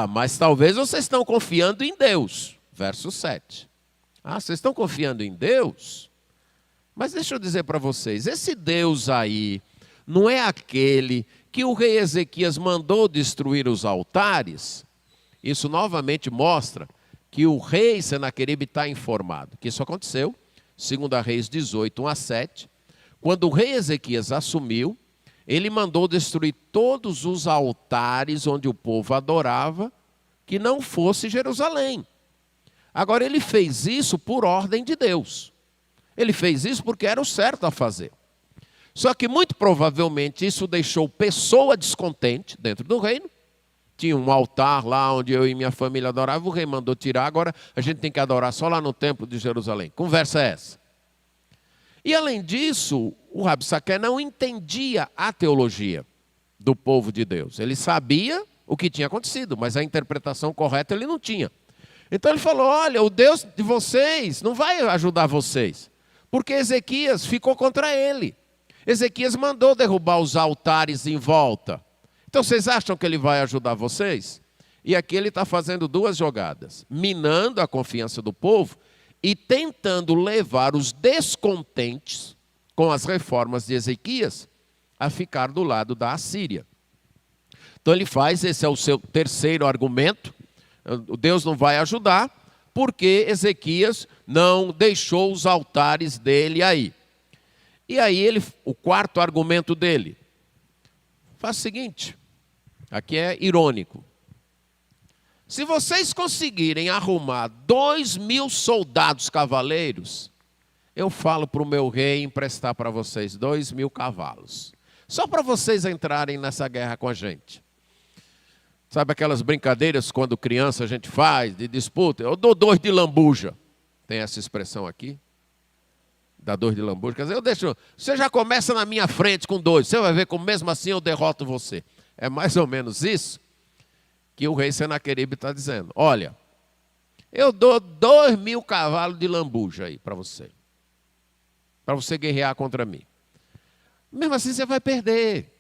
Mas talvez vocês estão confiando em Deus. Verso 7. Vocês estão confiando em Deus? Mas deixa eu dizer para vocês, esse Deus aí não é aquele que o rei Ezequias mandou destruir os altares? Isso novamente mostra que o rei Senaqueribe está informado, que isso aconteceu, 2 Reis 18, 1-7, quando o rei Ezequias assumiu, ele mandou destruir todos os altares onde o povo adorava, que não fosse Jerusalém. Agora, ele fez isso por ordem de Deus. Ele fez isso porque era o certo a fazer. Só que, muito provavelmente, isso deixou pessoa descontente dentro do reino. Tinha um altar lá onde eu e minha família adoravam, o rei mandou tirar, agora a gente tem que adorar só lá no templo de Jerusalém. Conversa é essa? E, além disso, o Rabsaqué não entendia a teologia do povo de Deus. Ele sabia o que tinha acontecido, mas a interpretação correta ele não tinha. Então ele falou, olha, o Deus de vocês não vai ajudar vocês, porque Ezequias ficou contra ele. Ezequias mandou derrubar os altares em volta. Então vocês acham que ele vai ajudar vocês? E aqui ele está fazendo duas jogadas, minando a confiança do povo e tentando levar os descontentes com as reformas de Ezequias a ficar do lado da Assíria. Então ele faz, esse é o seu terceiro argumento, Deus não vai ajudar, porque Ezequias não deixou os altares dele aí. E aí o quarto argumento dele, faz o seguinte, aqui é irônico. Se vocês conseguirem arrumar 2.000 soldados cavaleiros, eu falo para o meu rei emprestar para vocês 2.000 cavalos. Só para vocês entrarem nessa guerra com a gente. Sabe aquelas brincadeiras quando criança a gente faz, de disputa? Eu dou 2 de lambuja. Tem essa expressão aqui? Dá 2 de lambuja. Quer dizer, eu deixo. Você já começa na minha frente com 2. Você vai ver como mesmo assim eu derroto você. É mais ou menos isso que o rei Senaqueribe está dizendo. Olha, eu dou 2.000 cavalos de lambuja aí para você. Para você guerrear contra mim. Mesmo assim você vai perder.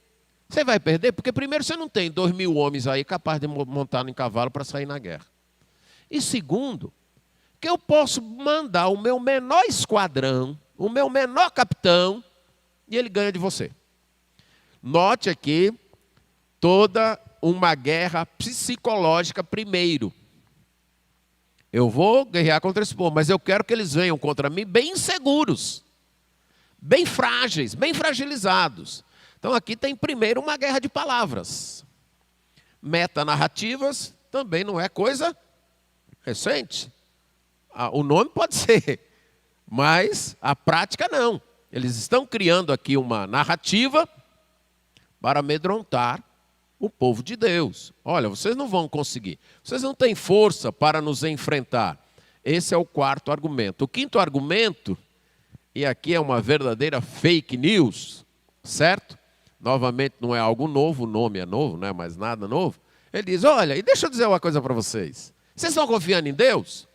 Você vai perder porque primeiro você não tem 2.000 homens aí capazes de montar em cavalo para sair na guerra. E segundo, que eu posso mandar o meu menor esquadrão, o meu menor capitão, e ele ganha de você. Note aqui toda uma guerra psicológica primeiro. Eu vou guerrear contra esse povo, mas eu quero que eles venham contra mim bem inseguros, bem frágeis, bem fragilizados. Então aqui tem primeiro uma guerra de palavras. Metanarrativas também não é coisa recente. O nome pode ser, mas a prática não. Eles estão criando aqui uma narrativa para amedrontar o povo de Deus. Olha, vocês não vão conseguir. Vocês não têm força para nos enfrentar. Esse é o quarto argumento. O quinto argumento, e aqui é uma verdadeira fake news, certo? Novamente não é algo novo, o nome é novo, não é mais nada novo. Ele diz, olha, e deixa eu dizer uma coisa para vocês. Vocês estão confiando em Deus?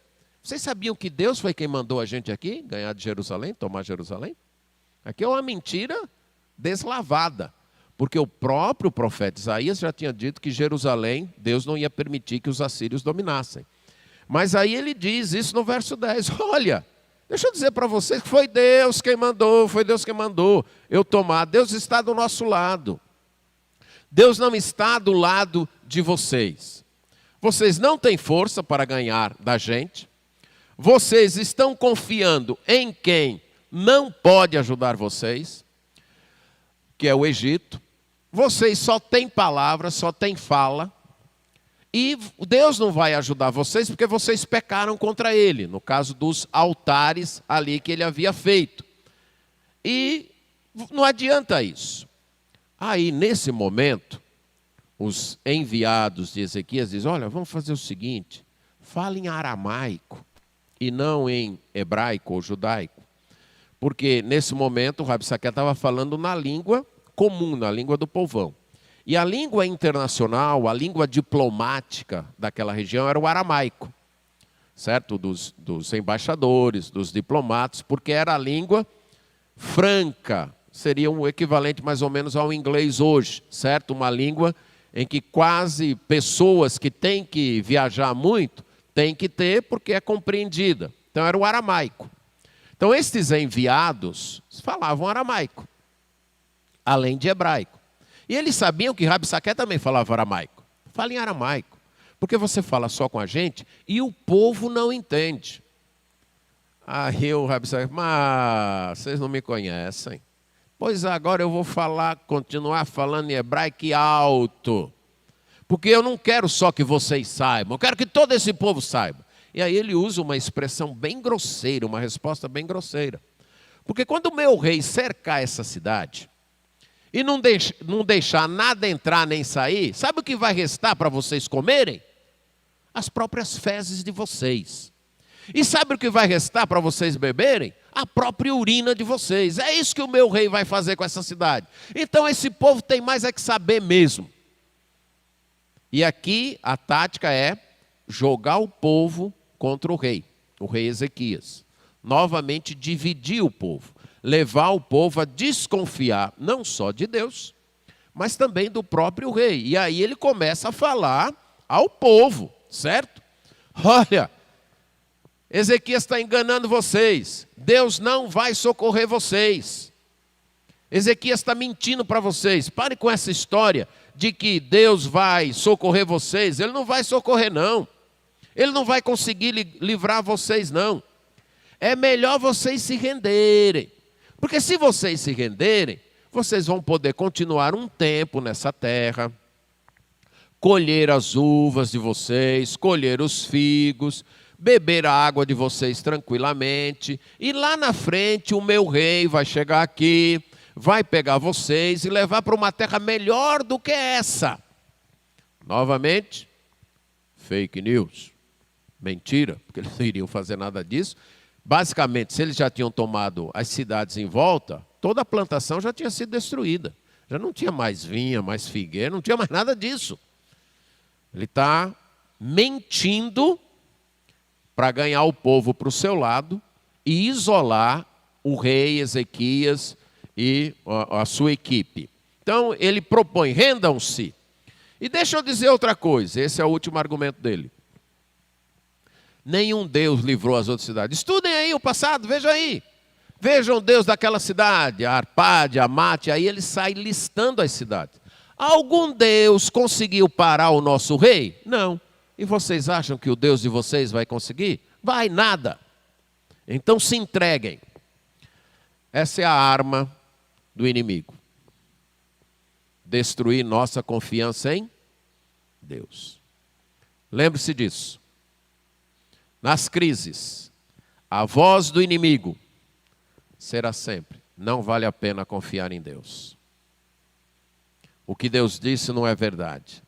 Vocês sabiam que Deus foi quem mandou a gente aqui ganhar de Jerusalém, tomar Jerusalém? Aqui é uma mentira deslavada. Porque o próprio profeta Isaías já tinha dito que Jerusalém, Deus não ia permitir que os assírios dominassem. Mas aí ele diz isso no verso 10. Olha, deixa eu dizer para vocês que foi Deus quem mandou, foi Deus quem mandou eu tomar. Deus está do nosso lado. Deus não está do lado de vocês. Vocês não têm força para ganhar da gente. Vocês estão confiando em quem não pode ajudar vocês, que é o Egito. Vocês só têm palavras, só têm fala. E Deus não vai ajudar vocês porque vocês pecaram contra Ele. No caso dos altares ali que Ele havia feito. E não adianta isso. Aí, nesse momento, os enviados de Ezequias dizem, olha, vamos fazer o seguinte. Fala em aramaico e não em hebraico ou judaico. Porque, nesse momento, o Rabsaqué estava falando na língua comum, na língua do povão. E a língua internacional, a língua diplomática daquela região era o aramaico, certo? Dos embaixadores, dos diplomatas, porque era a língua franca, seria um equivalente mais ou menos ao inglês hoje, certo? Uma língua em que quase pessoas que têm que viajar muito, têm que ter porque é compreendida. Então era o aramaico. Então, estes enviados falavam aramaico, além de hebraico. E eles sabiam que Rabsaque também falava aramaico. Fala em aramaico, porque você fala só com a gente e o povo não entende. Aí o Rabsaque, mas vocês não me conhecem. Pois agora eu vou continuar falando em hebraico e alto. Porque eu não quero só que vocês saibam, eu quero que todo esse povo saiba. E aí ele usa uma expressão bem grosseira, uma resposta bem grosseira. Porque quando o meu rei cercar essa cidade e não deixar nada entrar nem sair, sabe o que vai restar para vocês comerem? As próprias fezes de vocês. E sabe o que vai restar para vocês beberem? A própria urina de vocês. É isso que o meu rei vai fazer com essa cidade. Então esse povo tem mais é que saber mesmo. E aqui a tática é jogar o povo contra o rei Ezequias. Novamente dividir o povo, levar o povo a desconfiar não só de Deus, mas também do próprio rei. E aí ele começa a falar ao povo, certo? Olha, Ezequias está enganando vocês, Deus não vai socorrer vocês. Ezequias está mentindo para vocês, pare com essa história de que Deus vai socorrer vocês, Ele não vai socorrer não. Ele não vai conseguir livrar vocês, não. É melhor vocês se renderem. Porque se vocês se renderem, vocês vão poder continuar um tempo nessa terra, colher as uvas de vocês, colher os figos, beber a água de vocês tranquilamente. E lá na frente o meu rei vai chegar aqui, vai pegar vocês e levar para uma terra melhor do que essa. Novamente, fake news. Mentira, porque eles não iriam fazer nada disso. Basicamente, se eles já tinham tomado as cidades em volta, toda a plantação já tinha sido destruída. Já não tinha mais vinha, mais figueira, não tinha mais nada disso. Ele está mentindo para ganhar o povo para o seu lado e isolar o rei Ezequias e a sua equipe. Então, ele propõe, rendam-se. E deixa eu dizer outra coisa, esse é o último argumento dele. Nenhum Deus livrou as outras cidades. Estudem aí o passado, vejam aí. Vejam o Deus daquela cidade, a Arpade, a Mate, aí ele sai listando as cidades. Algum Deus conseguiu parar o nosso rei? Não. E vocês acham que o Deus de vocês vai conseguir? Vai nada. Então se entreguem. Essa é a arma do inimigo. Destruir nossa confiança em Deus. Lembre-se disso. Nas crises, a voz do inimigo será sempre: não vale a pena confiar em Deus. O que Deus disse não é verdade.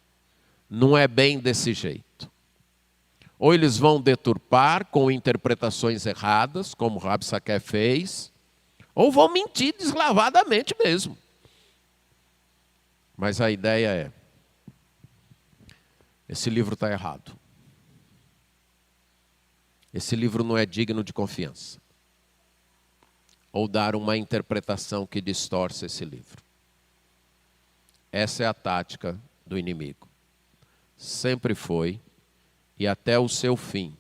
Não é bem desse jeito. Ou eles vão deturpar com interpretações erradas, como Rabsaque fez, ou vão mentir deslavadamente mesmo. Mas a ideia é: esse livro está errado. Esse livro não é digno de confiança. Ou dar uma interpretação que distorce esse livro. Essa é a tática do inimigo. Sempre foi e até o seu fim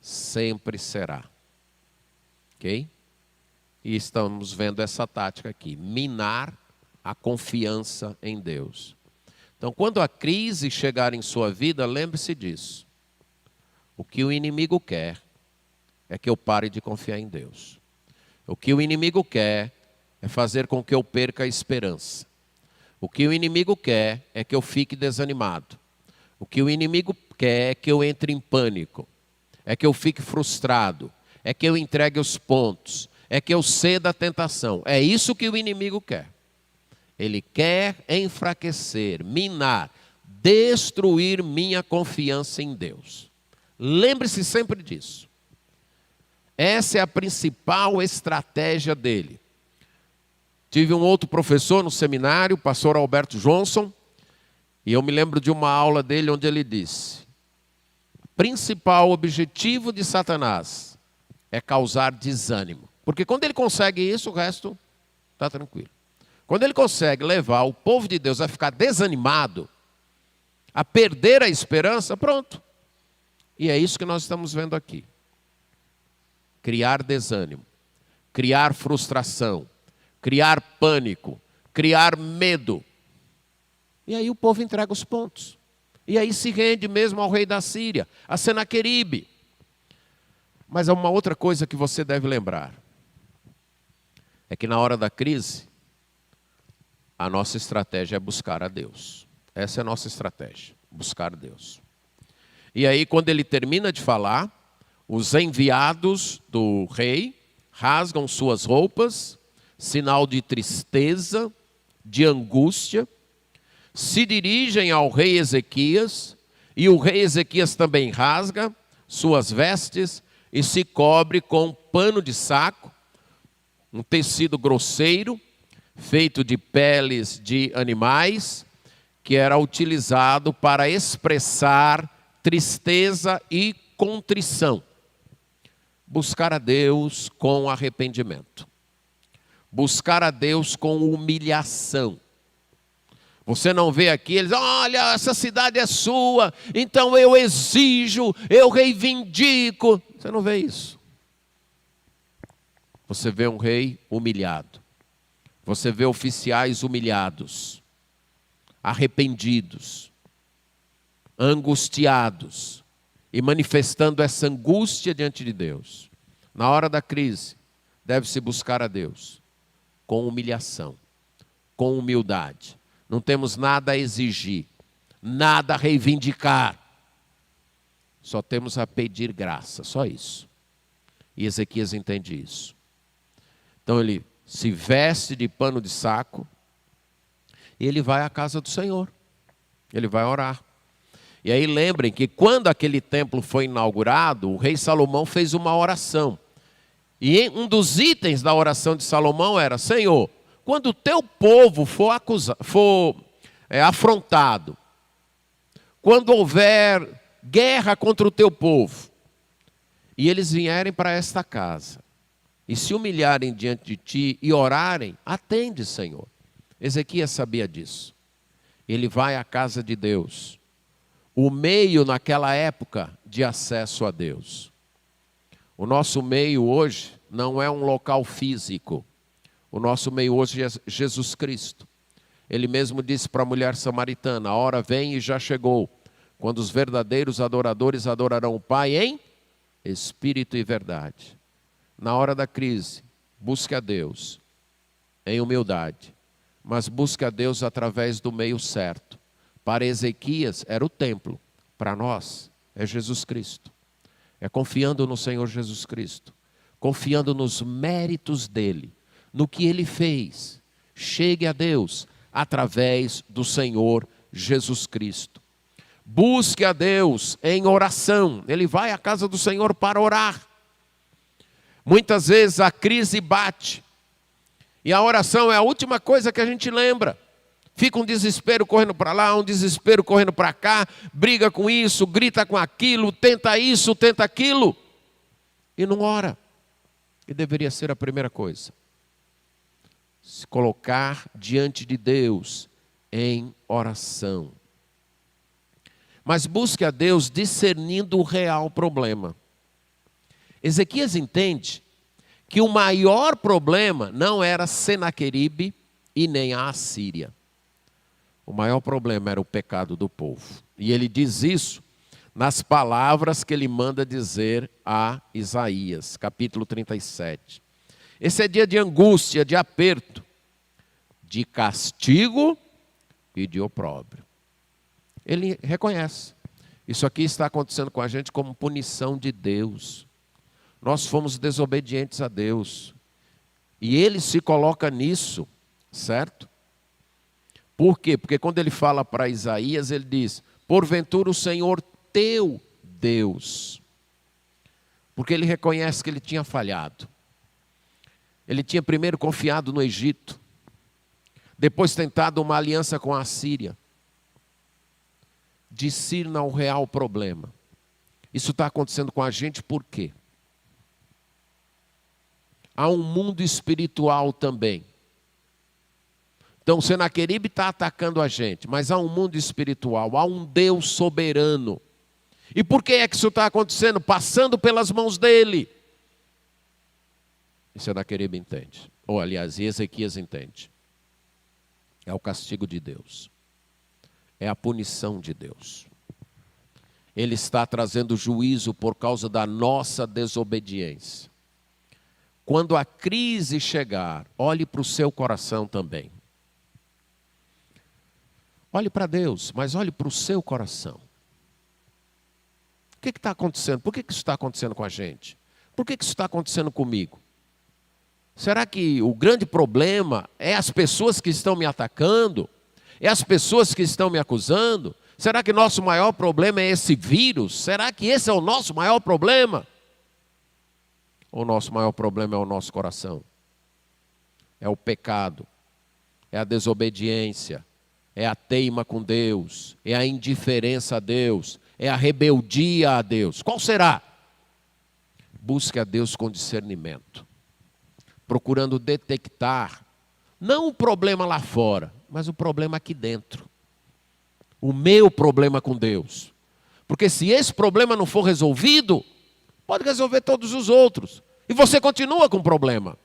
sempre será. Ok? E estamos vendo essa tática aqui, minar a confiança em Deus. Então, quando a crise chegar em sua vida, lembre-se disso. O que o inimigo quer é que eu pare de confiar em Deus. O que o inimigo quer é fazer com que eu perca a esperança. O que o inimigo quer é que eu fique desanimado. O que o inimigo quer é que eu entre em pânico. É que eu fique frustrado. É que eu entregue os pontos. É que eu ceda à tentação. É isso que o inimigo quer. Ele quer enfraquecer, minar, destruir minha confiança em Deus. Lembre-se sempre disso. Essa é a principal estratégia dele. Tive um outro professor no seminário, o pastor Alberto Johnson, e eu me lembro de uma aula dele onde ele disse: o principal objetivo de Satanás é causar desânimo. Porque quando ele consegue isso, o resto está tranquilo. Quando ele consegue levar o povo de Deus a ficar desanimado, a perder a esperança, pronto. E é isso que nós estamos vendo aqui. Criar desânimo. criar frustração, criar pânico, criar medo. E aí o povo entrega os pontos. E aí se rende mesmo ao rei da Síria, a Senaqueribe. Mas há uma outra coisa que você deve lembrar. É que na hora da crise, a nossa estratégia é buscar a Deus. Essa é a nossa estratégia, buscar a Deus. E aí quando ele termina de falar, os enviados do rei rasgam suas roupas, sinal de tristeza, de angústia, se dirigem ao rei Ezequias, e o rei Ezequias também rasga suas vestes e se cobre com um pano de saco, um tecido grosseiro, feito de peles de animais, que era utilizado para expressar tristeza e contrição. Buscar a Deus com arrependimento. Buscar a Deus com humilhação. Você não vê aqui, eles, olha, essa cidade é sua, então eu exijo, eu reivindico. Você não vê isso. Você vê um rei humilhado. Você vê oficiais humilhados, arrependidos, angustiados e manifestando essa angústia diante de Deus. Na hora da crise, deve-se buscar a Deus com humilhação, com humildade. Não temos nada a exigir, nada a reivindicar. Só temos a pedir graça, só isso. E Ezequias entende isso. Então ele se veste de pano de saco e ele vai à casa do Senhor. Ele vai orar. E aí lembrem que quando aquele templo foi inaugurado, o rei Salomão fez uma oração. E um dos itens da oração de Salomão era: Senhor, quando o teu povo for afrontado, quando houver guerra contra o teu povo, e eles vierem para esta casa, e se humilharem diante de ti e orarem, atende, Senhor. Ezequias sabia disso. Ele vai à casa de Deus. O meio naquela época de acesso a Deus. O nosso meio hoje não é um local físico. O nosso meio hoje é Jesus Cristo. Ele mesmo disse para a mulher samaritana: a hora vem e já chegou, quando os verdadeiros adoradores adorarão o Pai em espírito e verdade. Na hora da crise, busque a Deus em humildade, mas busque a Deus através do meio certo. Para Ezequias era o templo, para nós é Jesus Cristo. É confiando no Senhor Jesus Cristo, confiando nos méritos dele, no que ele fez. Chegue a Deus através do Senhor Jesus Cristo. Busque a Deus em oração. Ele vai à casa do Senhor para orar. Muitas vezes a crise bate e a oração é a última coisa que a gente lembra. Fica um desespero correndo para lá, um desespero correndo para cá, briga com isso, grita com aquilo, tenta isso, tenta aquilo, e não ora. E deveria ser a primeira coisa. Se colocar diante de Deus em oração. Mas busque a Deus discernindo o real problema. Ezequias entende que o maior problema não era Senaqueribe e nem a Assíria. O maior problema era o pecado do povo. E ele diz isso nas palavras que ele manda dizer a Isaías, capítulo 37. Esse é dia de angústia, de aperto, de castigo e de opróbrio. Ele reconhece. Isso aqui está acontecendo com a gente como punição de Deus. Nós fomos desobedientes a Deus. E ele se coloca nisso, certo? Por quê? Porque quando ele fala para Isaías, ele diz: porventura o Senhor teu Deus. Porque ele reconhece que ele tinha falhado. Ele tinha primeiro confiado no Egito, depois tentado uma aliança com a Assíria. Discerna o real problema. Isso está acontecendo com a gente por quê? Há um mundo espiritual também. Então, Senaqueribe está atacando a gente, mas há um mundo espiritual, há um Deus soberano. E por que é que isso está acontecendo? Passando pelas mãos dele. E Senaqueribe entende. Ou, aliás, Ezequias entende. É o castigo de Deus. É a punição de Deus. Ele está trazendo juízo por causa da nossa desobediência. Quando a crise chegar, olhe para o seu coração também. Olhe para Deus, mas olhe para o seu coração. O que está acontecendo? Por que isso está acontecendo com a gente? Por que isso está acontecendo comigo? Será que o grande problema é as pessoas que estão me atacando? É as pessoas que estão me acusando? Será que nosso maior problema é esse vírus? Será que esse é o nosso maior problema? Ou o nosso maior problema é o nosso coração? É o pecado, é a desobediência, é a teima com Deus, é a indiferença a Deus, é a rebeldia a Deus. Qual será? Busque a Deus com discernimento, procurando detectar, não o problema lá fora, mas o problema aqui dentro. O meu problema com Deus. Porque se esse problema não for resolvido, pode resolver todos os outros. E você continua com o problema.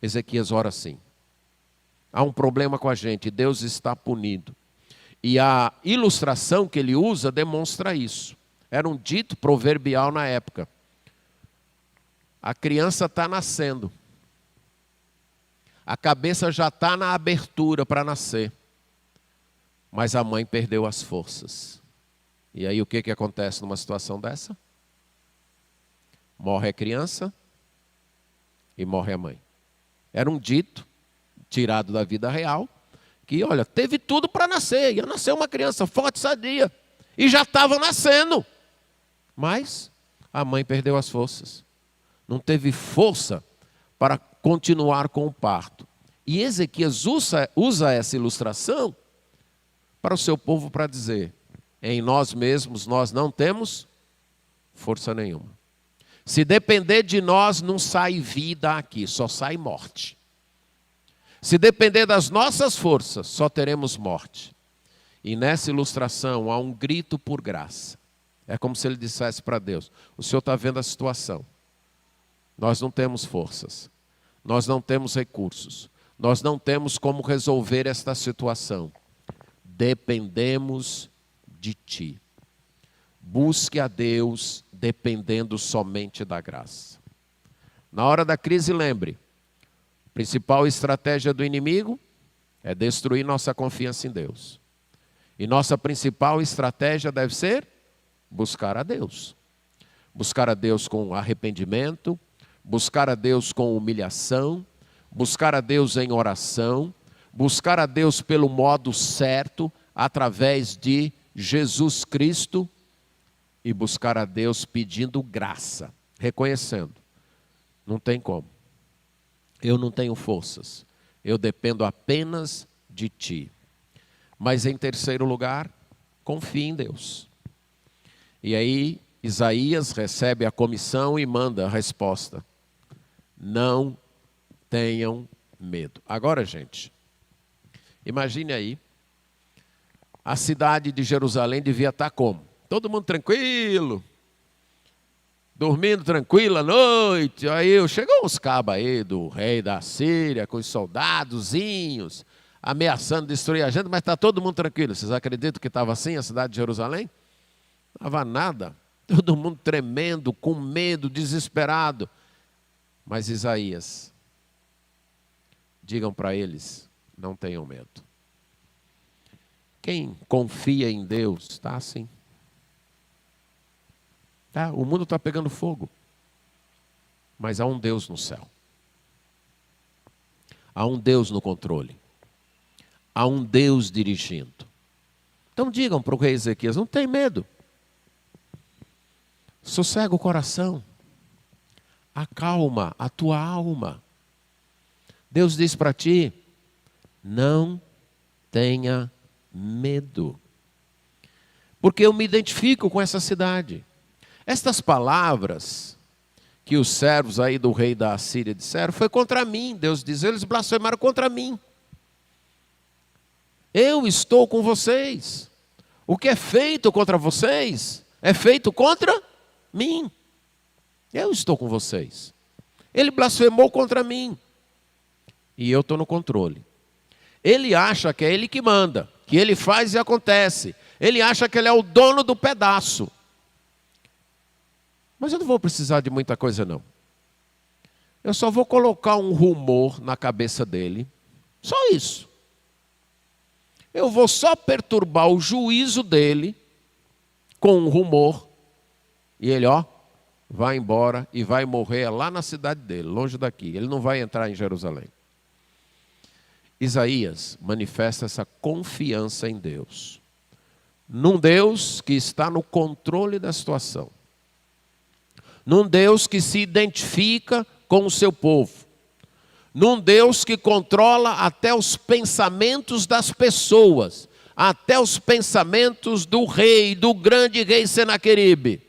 Ezequias ora assim. Há um problema com a gente, Deus está punido. E a ilustração que ele usa demonstra isso. Era um dito proverbial na época. A criança está nascendo. A cabeça já está na abertura para nascer. Mas a mãe perdeu as forças. E aí o que acontece numa situação dessa? Morre a criança e morre a mãe. Era um dito tirado da vida real, que olha, teve tudo para nascer. Ia nascer uma criança forte, sadia. E já estava nascendo. Mas a mãe perdeu as forças. Não teve força para continuar com o parto. E Ezequias usa essa ilustração para o seu povo para dizer, em nós mesmos nós não temos força nenhuma. Se depender de nós, não sai vida aqui, só sai morte. Se depender das nossas forças, só teremos morte. E nessa ilustração há um grito por graça. É como se ele dissesse para Deus, o Senhor está vendo a situação. Nós não temos forças, nós não temos recursos, nós não temos como resolver esta situação. Dependemos de Ti. Busque a Deus dependendo somente da graça. Na hora da crise, lembre, a principal estratégia do inimigo é destruir nossa confiança em Deus. E nossa principal estratégia deve ser buscar a Deus. Buscar a Deus com arrependimento, buscar a Deus com humilhação, buscar a Deus em oração, buscar a Deus pelo modo certo, através de Jesus Cristo, e buscar a Deus pedindo graça, reconhecendo, não tem como, eu não tenho forças, eu dependo apenas de Ti. Mas em terceiro lugar, confie em Deus. E aí Isaías recebe a comissão e manda a resposta, não tenham medo. Agora, gente, imagine aí, a cidade de Jerusalém devia estar como? Todo mundo tranquilo, dormindo tranquilo à noite. Aí chegou uns cabos aí do rei da Síria, com os soldadozinhos, ameaçando destruir a gente, mas está todo mundo tranquilo. Vocês acreditam que estava assim a cidade de Jerusalém? Não estava nada, todo mundo tremendo, com medo, desesperado. Mas Isaías, digam para eles, não tenham medo. Quem confia em Deus está assim. Tá? O mundo está pegando fogo. Mas há um Deus no céu. Há um Deus no controle. Há um Deus dirigindo. Então digam para o rei Ezequias, não tem medo. Sossega o coração. Acalma a tua alma. Deus diz para ti, não tenha medo. Porque eu me identifico com essa cidade. Estas palavras que os servos aí do rei da Assíria disseram, foi contra mim. Deus diz, eles blasfemaram contra mim. Eu estou com vocês. O que é feito contra vocês, é feito contra mim. Eu estou com vocês. Ele blasfemou contra mim. E eu estou no controle. Ele acha que é ele que manda, que ele faz e acontece. Ele acha que ele é o dono do pedaço. Mas eu não vou precisar de muita coisa, não. Eu só vou colocar um rumor na cabeça dele. Só isso. Eu vou só perturbar o juízo dele com um rumor. E ele, vai embora e vai morrer lá na cidade dele, longe daqui. Ele não vai entrar em Jerusalém. Isaías manifesta essa confiança em Deus. Num Deus que está no controle da situação. Num Deus que se identifica com o seu povo. Num Deus que controla até os pensamentos das pessoas. Até os pensamentos do rei, do grande rei Senaqueribe.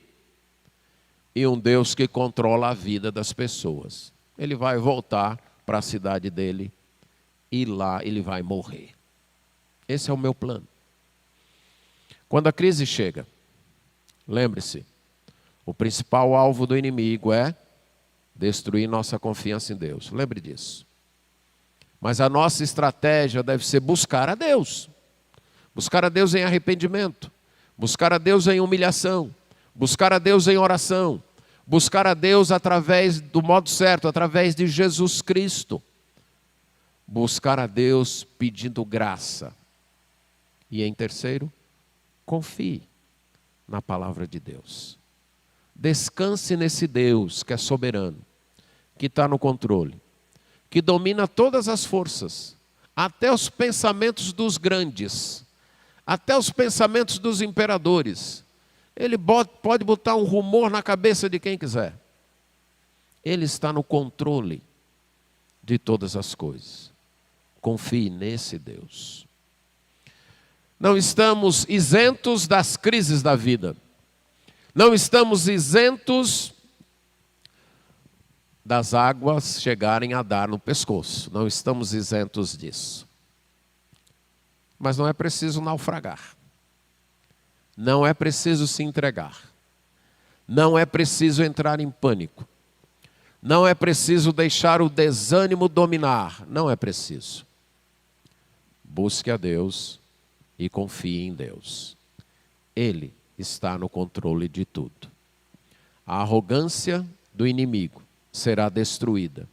E um Deus que controla a vida das pessoas. Ele vai voltar para a cidade dele. E lá ele vai morrer. Esse é o meu plano. Quando a crise chega, lembre-se, o principal alvo do inimigo é destruir nossa confiança em Deus. Lembre disso. Mas a nossa estratégia deve ser buscar a Deus. Buscar a Deus em arrependimento. Buscar a Deus em humilhação. Buscar a Deus em oração. Buscar a Deus através do modo certo, através de Jesus Cristo. Buscar a Deus pedindo graça. E em terceiro, confie na palavra de Deus. Descanse nesse Deus que é soberano, que está no controle, que domina todas as forças, até os pensamentos dos grandes, até os pensamentos dos imperadores. Ele pode botar um rumor na cabeça de quem quiser. Ele está no controle de todas as coisas. Confie nesse Deus. Não estamos isentos das crises da vida. Não estamos isentos das águas chegarem a dar no pescoço. Não estamos isentos disso. Mas não é preciso naufragar. Não é preciso se entregar. Não é preciso entrar em pânico. Não é preciso deixar o desânimo dominar. Não é preciso. Busque a Deus e confie em Deus. Ele está no controle de tudo. A arrogância do inimigo será destruída.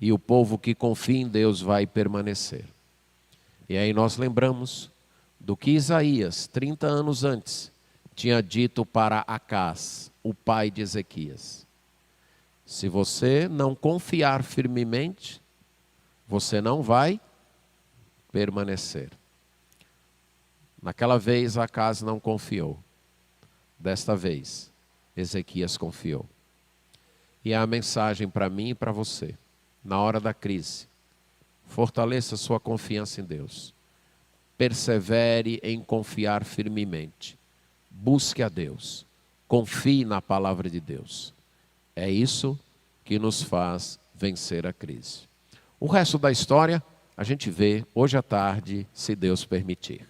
E o povo que confia em Deus vai permanecer. E aí nós lembramos do que Isaías, 30 anos antes, tinha dito para Acás, o pai de Ezequias. Se você não confiar firmemente, você não vai permanecer. Naquela vez Acás não confiou. Desta vez, Ezequias confiou. E é a mensagem para mim e para você. Na hora da crise, fortaleça sua confiança em Deus. Persevere em confiar firmemente. Busque a Deus. Confie na palavra de Deus. É isso que nos faz vencer a crise. O resto da história a gente vê hoje à tarde, se Deus permitir.